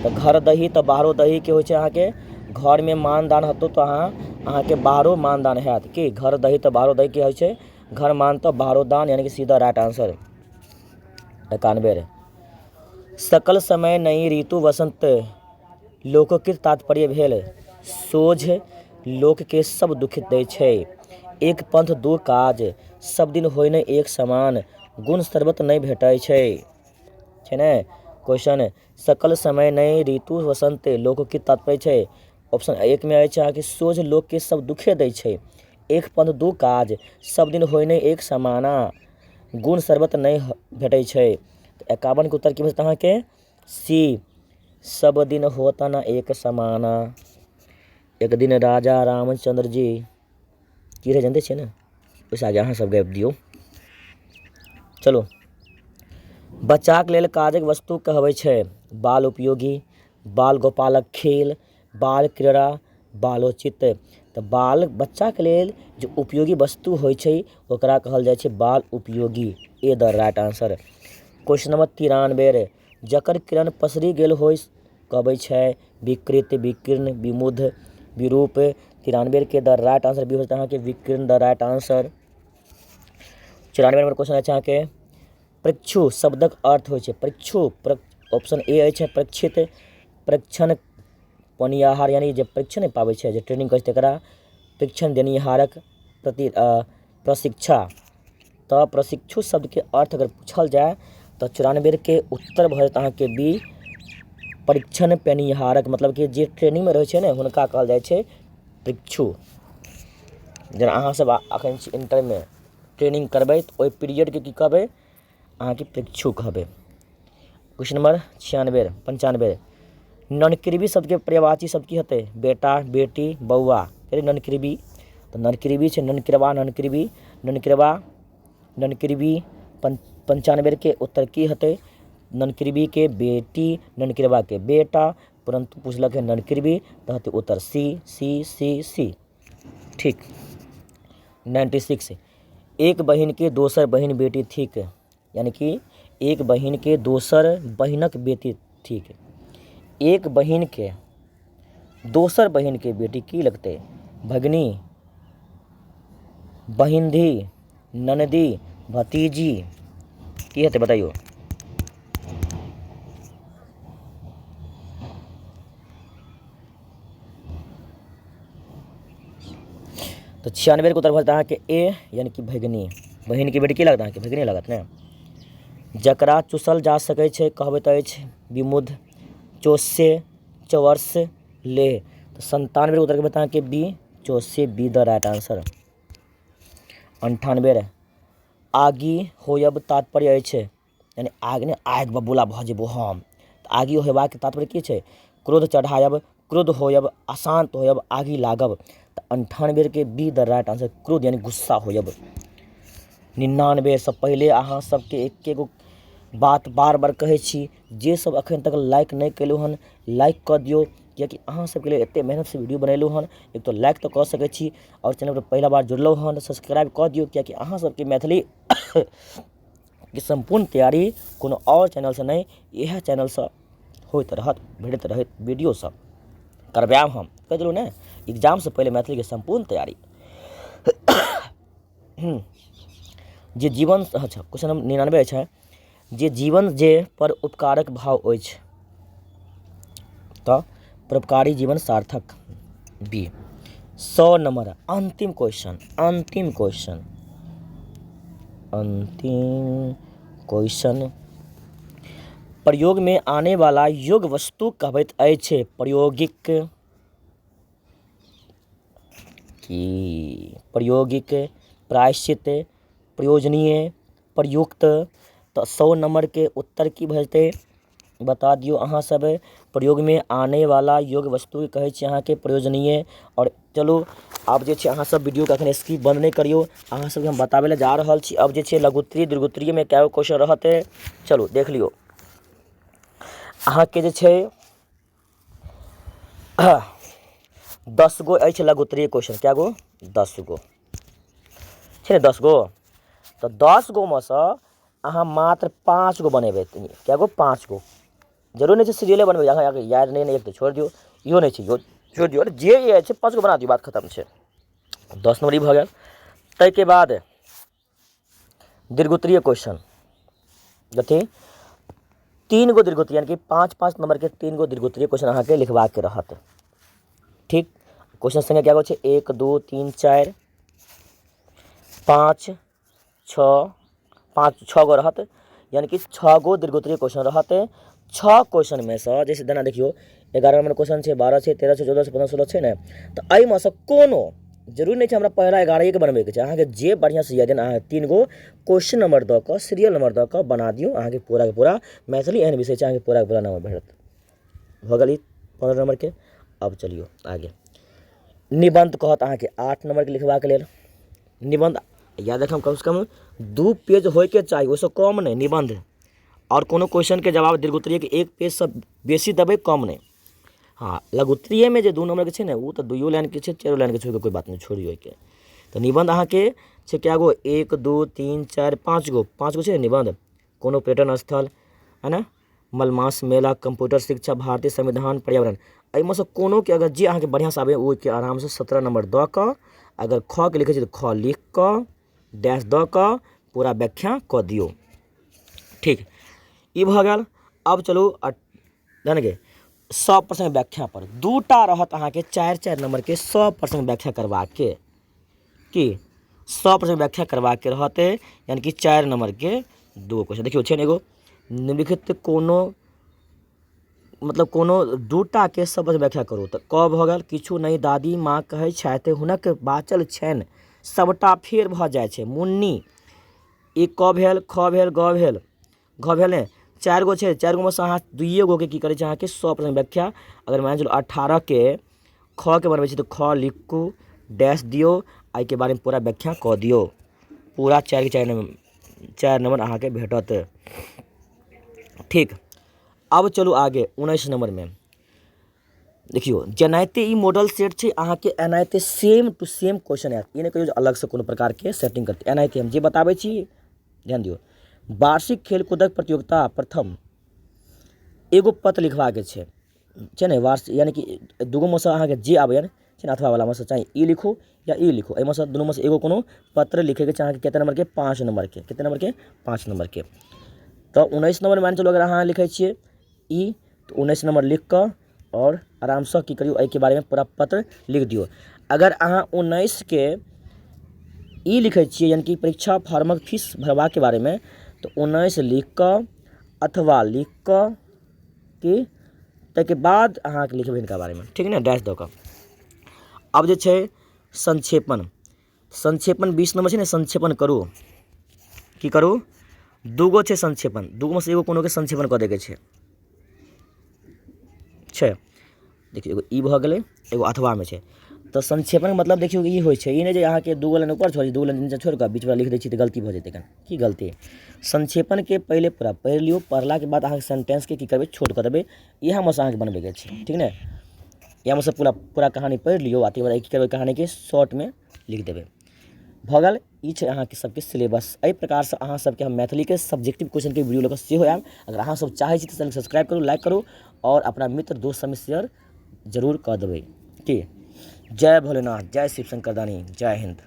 तऽ घर दही तऽ बाहरो दही के होइ छै अहाँके घरमे मानदान हेतौ तऽ अहाँके बाहरो मानदान हैत कि घर दही तऽ बाहरो दही के होइ छै घर मान तऽ बाहरो दान, यानी कि सीधा राइट आंसर 91। सकल समय नहीं ऋतु वसंत लोककृत तात्पर्य भेल सोझ लोक के सब दुख दै छै। एक पंथ दू काज सब दिन होइ नहि एक समान गुण सर्वत नहीं भेटै छै ने। क्वेश्चन सकल समय नहीं ऋतु वसंत लोककृत तात्पर्य छै। ऑप्शन 1 में अछि अहाँके सोझ लोक के सब दुखे दै छै। एक पंथ दू काज सब दिन होइ नहि एक समाना गुण सर्वत नहीं भेटै छै। 51 के उत्तर की भेटत अहाँके सी सब दिन होता ना एक समाना। एक दिन राजा रामचंद्र जी की रहे जानते छियै ने, ओहिसँ आगे अहाँ सब गैप दियौ। चलो बच्चाक लेल काजक वस्तु कहबै छै बाल उपयोगी, बाल गोपालक खेल, बाल क्रीड़ा, बालोचित। तऽ बाल बच्चाके लेल जे उपयोगी वस्तु होइ छै ओकरा कहल जाइ छै बाल उपयोगी, A the right answer. Question number 93 जकर किरण पसरि गेल होइ कहबै छै विकृत, विकीर्ण, विमुद्ध, विरूप। 93 के द राइट आंसर भी होता है कि विकीर्ण the right answer. 94 number question अछि अहाँके परीक्षु शब्दक अर्थ होइ छै परीक्षु। ऑप्शन ए अछि परीक्षित, परीक्षण पनियाहार, यानी जे परीक्षण नहि पाबै छै जे ट्रेनिंग करै छै तकरा परीक्षण देनिहारक प्रशिक्षा। तऽ प्रशिक्षु शब्दके अर्थ अगर पूछल जाए तऽ 94 के उत्तर भऽ जायत अहाँके बी परीक्षण पेनिहारक, मतलब कि जे ट्रेनिंगमे रहै छै ने हुनका कहल जाइ छै परीक्षु। जेना अहाँसब एखन इंटरमे ट्रेनिंग करबै तऽ ओहि पीरियडके की कहबै अहाँके परीक्षु कहबै। क्वेश्चन नंबर 95 ननकृबी शब्दके पर्यायवाची शब्द की हेतै बेटा, बेटी, बौआ। ननकृबी तऽ ननकृबी छै ननकृबा, ननकृबी, ननकृबा, ननकृबी। 95 के उत्तर की हेतै ननकृबी के बेटी, ननकृबा के बेटा, परंतु पूछलक है ननकृबी तऽ हेतै उत्तर सी सी सी सी। ठीक। 96 एक बहिन के दोसर बहिन बेटी थिक, यानी कि एक बहिन के दोसर बहिनक बेटी थिक। एक बहिन के दोसर बहिन के बेटी की लगतै भगिनी, बहिनधी, ननदी, भतीजी की हेतै बताइयो। तो 96 के उत्तर भऽ अहाँके ए, यानी कि भगिनी। बहिन के बेटी की लगत अहाँके भगिनी लागत ने। जकरा चूसल जा सकै छै कहबैत अछि विमुद्ध, चोष्य, चवर्ष, ले। तो 97 के उत्तर के अहाँके बी चोष्य, बी द राइट आंसर। 98 आगि होयब तात्पर्य अछि यानी आग ने आगि बबूला भऽ जेबो हम, तऽ आगि होयबाक तात्पर्य की छै क्रोध चढ़ायब, क्रोध होयब, अशांत होयब, आगि लागब। तऽ 98 के बी द राइट आंसर क्रोध यानी गुस्सा होयब। 99 से पहिले अहाँ सबके एकेगो बात बार बार कहै छी, जे सब अखन तक लाइक नहीं केलहुँ हन लाइक कऽ दियौ, कियाकि अहाँ सबके लिए एते मेहनत से वीडियो बनेलहुँ हन। एक तो लाइक तो कऽ सकै छी और चैनल पर पहला बार जुड़लहुँ हन सब्सक्राइब कऽ दियौ, कियाकि अहाँ सबके मैथिली के संपूर्ण तैयारी कोनो और चैनल से नहीं इएह चैनल से होइत रहत, भेटैत रहत वीडियो सब करबायब हम। कह देलहुँ ने एग्जाम से पहले मैथिली के संपूर्ण तैयारी। जे जीवन अच्छा क्वेश्चन नंबर 99 छै जे जीवन जे पर उपकारक भाव अछि तऽ परोपकारी जीवन सार्थक, बी। 100 नंबर अंतिम क्वेश्चन प्रयोग में आने वाला योग वस्तु कहबैत अछि प्रायोगिक की प्रायोगिक, प्रायश्चित, प्रयोजनीय, प्रयुक्त। तो 100 नंबर के उत्तर की भऽ जेतै बता दियो अहाँ सब प्रयोग में आने वाला योग्य वस्तु के कहै छी अहाँ के प्रयोजनीय। और चलो आब जे छै अहाँ सब वीडियो के अखन स्किप बंद नहीं करियो, अहाँ सबके हम बताबै ले जा रहल छी। अब जे छै लघुत्तरीय दीर्घोत्तरीय में कएगो क्वेश्चन रहते, चलो देख लियो। अहाँ के जे छै 10 गो अछि लघुत्तरीय क्वेश्चन, क्या गो 10 गो छै, 10 गो। तो 10 गो में से अहाँ मात्र 5 गो बनेबै, क्या गो 5 गो। जरूर नहीं सीरियले बनबै, अहाँ याद नहीं एक तो छोड़ दियो, इहो नहीं छै, इहो छोड़ दियो, जे ये छै 5 गो बना दियो, बात खत्म छै। 10 नंबर ई भऽ गेल। ताहिके बाद दीर्घोत्तरीय क्वेश्चन कथी 3 गो दीर्घोत्तरीय, यानी कि 5-5 नंबर के 3 गो दीर्घोत्तरीय क्वेश्चन अहाँ के लिखबा के रहत। ठीक, क्वेश्चन संख्या क्या गो छै 1 2 3 4 5 6 गो रहत, यानी कि 6 गो दीर्घोत्तरीय क्वेश्चन रहते। 6 क्वेश्चन में से जैसे देना देखियो 11 नंबर क्वेश्चन छै, 12 छै, 13 छै, 14 छै, 15 16 छै ने, तो एहि में से कोनो जरूर नहीं छै हमरा पहला 11 के बनबे के छै, अहाँ के जे बढ़िया से याद अहाँ 3 गो क्वेश्चन नंबर द के सीरियल नंबर द के बना दियो, अहाँ के पूरा के पूरा मैथिली एहन विषय छै अहाँ के पूरा के पूरा नंबर भेटत। भ गेल 15 नंबर के। अब चलियो आगे। निबंध कहत अहाँ के 8 नंबर के लिखबा के लेल। निबंध याद रखम कम से कम 2 पेज होय के चाहिए, ओसे कम नहीं निबंध। और कोनो क्वेश्चन के जवाब दीर्घोत्तरीय के 1 पेज से बेसी देबै, कम नहीं। हाँ, लघुत्तरीय में जे 2 नंबर के छै ने, वो तो 2 लाइन के छै, 4 लाइन के छै, कोई बात नहीं छोड़ियो के। तो निबंध अहाँ के छै क्या गो 1 2 3 4 5 गो, 5 गो छै निबंध। कोनो पर्यटन स्थल है ना, मलमास मेला, कंप्यूटर शिक्षा, भारतीय संविधान, पर्यावरण, एहिमे से कोनो के अगर जे अहाँ के बढ़िया से आबे ओ के आराम से 17 नंबर द के, अगर ख के लिखे छै तो ख लिख के डैश द के पूरा व्याख्या क दियो। ठीक, ई भ गेल। अब चलू जान गे 100% व्याख्या पर 2टा रहत अहाँ के 4-4 नंबर के 100% व्याख्या करवा के, कि 100% व्याख्या करवा के रहते, यानी कि 4 नंबर के 2 क्वेश्चन देखियो छै एगो निम्नलिखित कोनो मतलब कोनो 2टा के 100% व्याख्या करू। तो क भ गेल किछु नहीं दादी माँ कहै छथि हुनक बाचल छनि सबटा फेर भ जाइ छै मुन्नी। ई क भेल, ख भेल, ग भेल, घ भेल ने, 4 गो छै, 4 गो में से अहाँ 2 गो के की करे छै अहाँ के 100% व्याख्या। अगर मान चलो 18 के ख के बनबै छै तो ख लिखू डैश दियो, आई के बारे में पूरा व्याख्या क दियो, पूरा 4 के 4 नंबर अहाँ के भेटत। ठीक, अब चलू आगे 19 नंबर में देखियो जेनाहिते ई मॉडल सेट छै अहाँ के एनाहिते सेम टू सेम क्वेश्चन आयत, ई नहीं कहियो अलग से कोनो प्रकार के सेटिंग करते, एनाहिते हम जे बताबै छी ध्यान दियो। वार्षिक खेलकूदक प्रतियोगिता प्रथम एगो पत्र लिखवा के छै ने, वार्षिक यानी कि 2 गो में से अहाँ के जे आबे छै अथवा वाला में से चाहे ई लिखो या ई लिखो, एहि में से दोनों में से एगो कोनो पत्र लिखे के चाहे कितने नंबर के 5 नंबर के, कितने नंबर के 5 नंबर के। तो 19 नंबर मान चलो अगर अहाँ लिखे छिए ई, तो 19 नंबर लिख कर और आराम से की करियो के बारे में पूरा पत्र लिख दियो। अगर अहाँ 19 के ई लिखे छिए यानी कि परीक्षा फॉर्मक फीस भरवा के बारे में, तो 19 लिख कर अथवा लिख कर कि ताके बाद अहाँ के लिखबै इनका बारे में, ठीक है ना, डैश दऽ कऽ। अब जे छै संक्षेपण, संक्षेपण 20 नंबर छै ने, संक्षेपण करू, की करू 2 गो छै संक्षेपण, 2 गो में से एगो कोनो के संक्षेपण कऽ देके छै। देखियो एगो ई भऽ गेलै, एगो अथवा में छै। तो संक्षेपण मतलब देखियो ई होइ छै, ई नहीं जे अहाँ के 2 गो लाइन ऊपर छोड़ 2 लाइन नीचे छोड़ के बीच में लिख दै छी तो गलती भऽ जेतै, की गलती। संक्षेपण के पहले पूरा पढ़ि लियो, पढ़ला के बाद अहाँ सेंटेंस के की करबै छोट कऽ देबै, इएह में से अहाँ के बनबै के छै, ठीक ने। यहाँ में से पूरा कहानी पढ़ि लियो, आते बाद की करबै कहानी के शॉर्ट में लिख देबै, भऽ गेल। ई छै अहाँ के सबके सिलेबस। एहि प्रकार से अहाँ सबके हम मैथिली के सब्जेक्टिव क्वेश्चन के वीडियो लेकर सेहो आयब। अगर अहाँ सब चाहै छी तो चैनल सब्सक्राइब करू, लाइक करू और अपना मित्र दोस्त सब में शेयर जरूर कऽ देबै की। जय भोलेनाथ, जय शिव शंकर दानी, जय हिंद।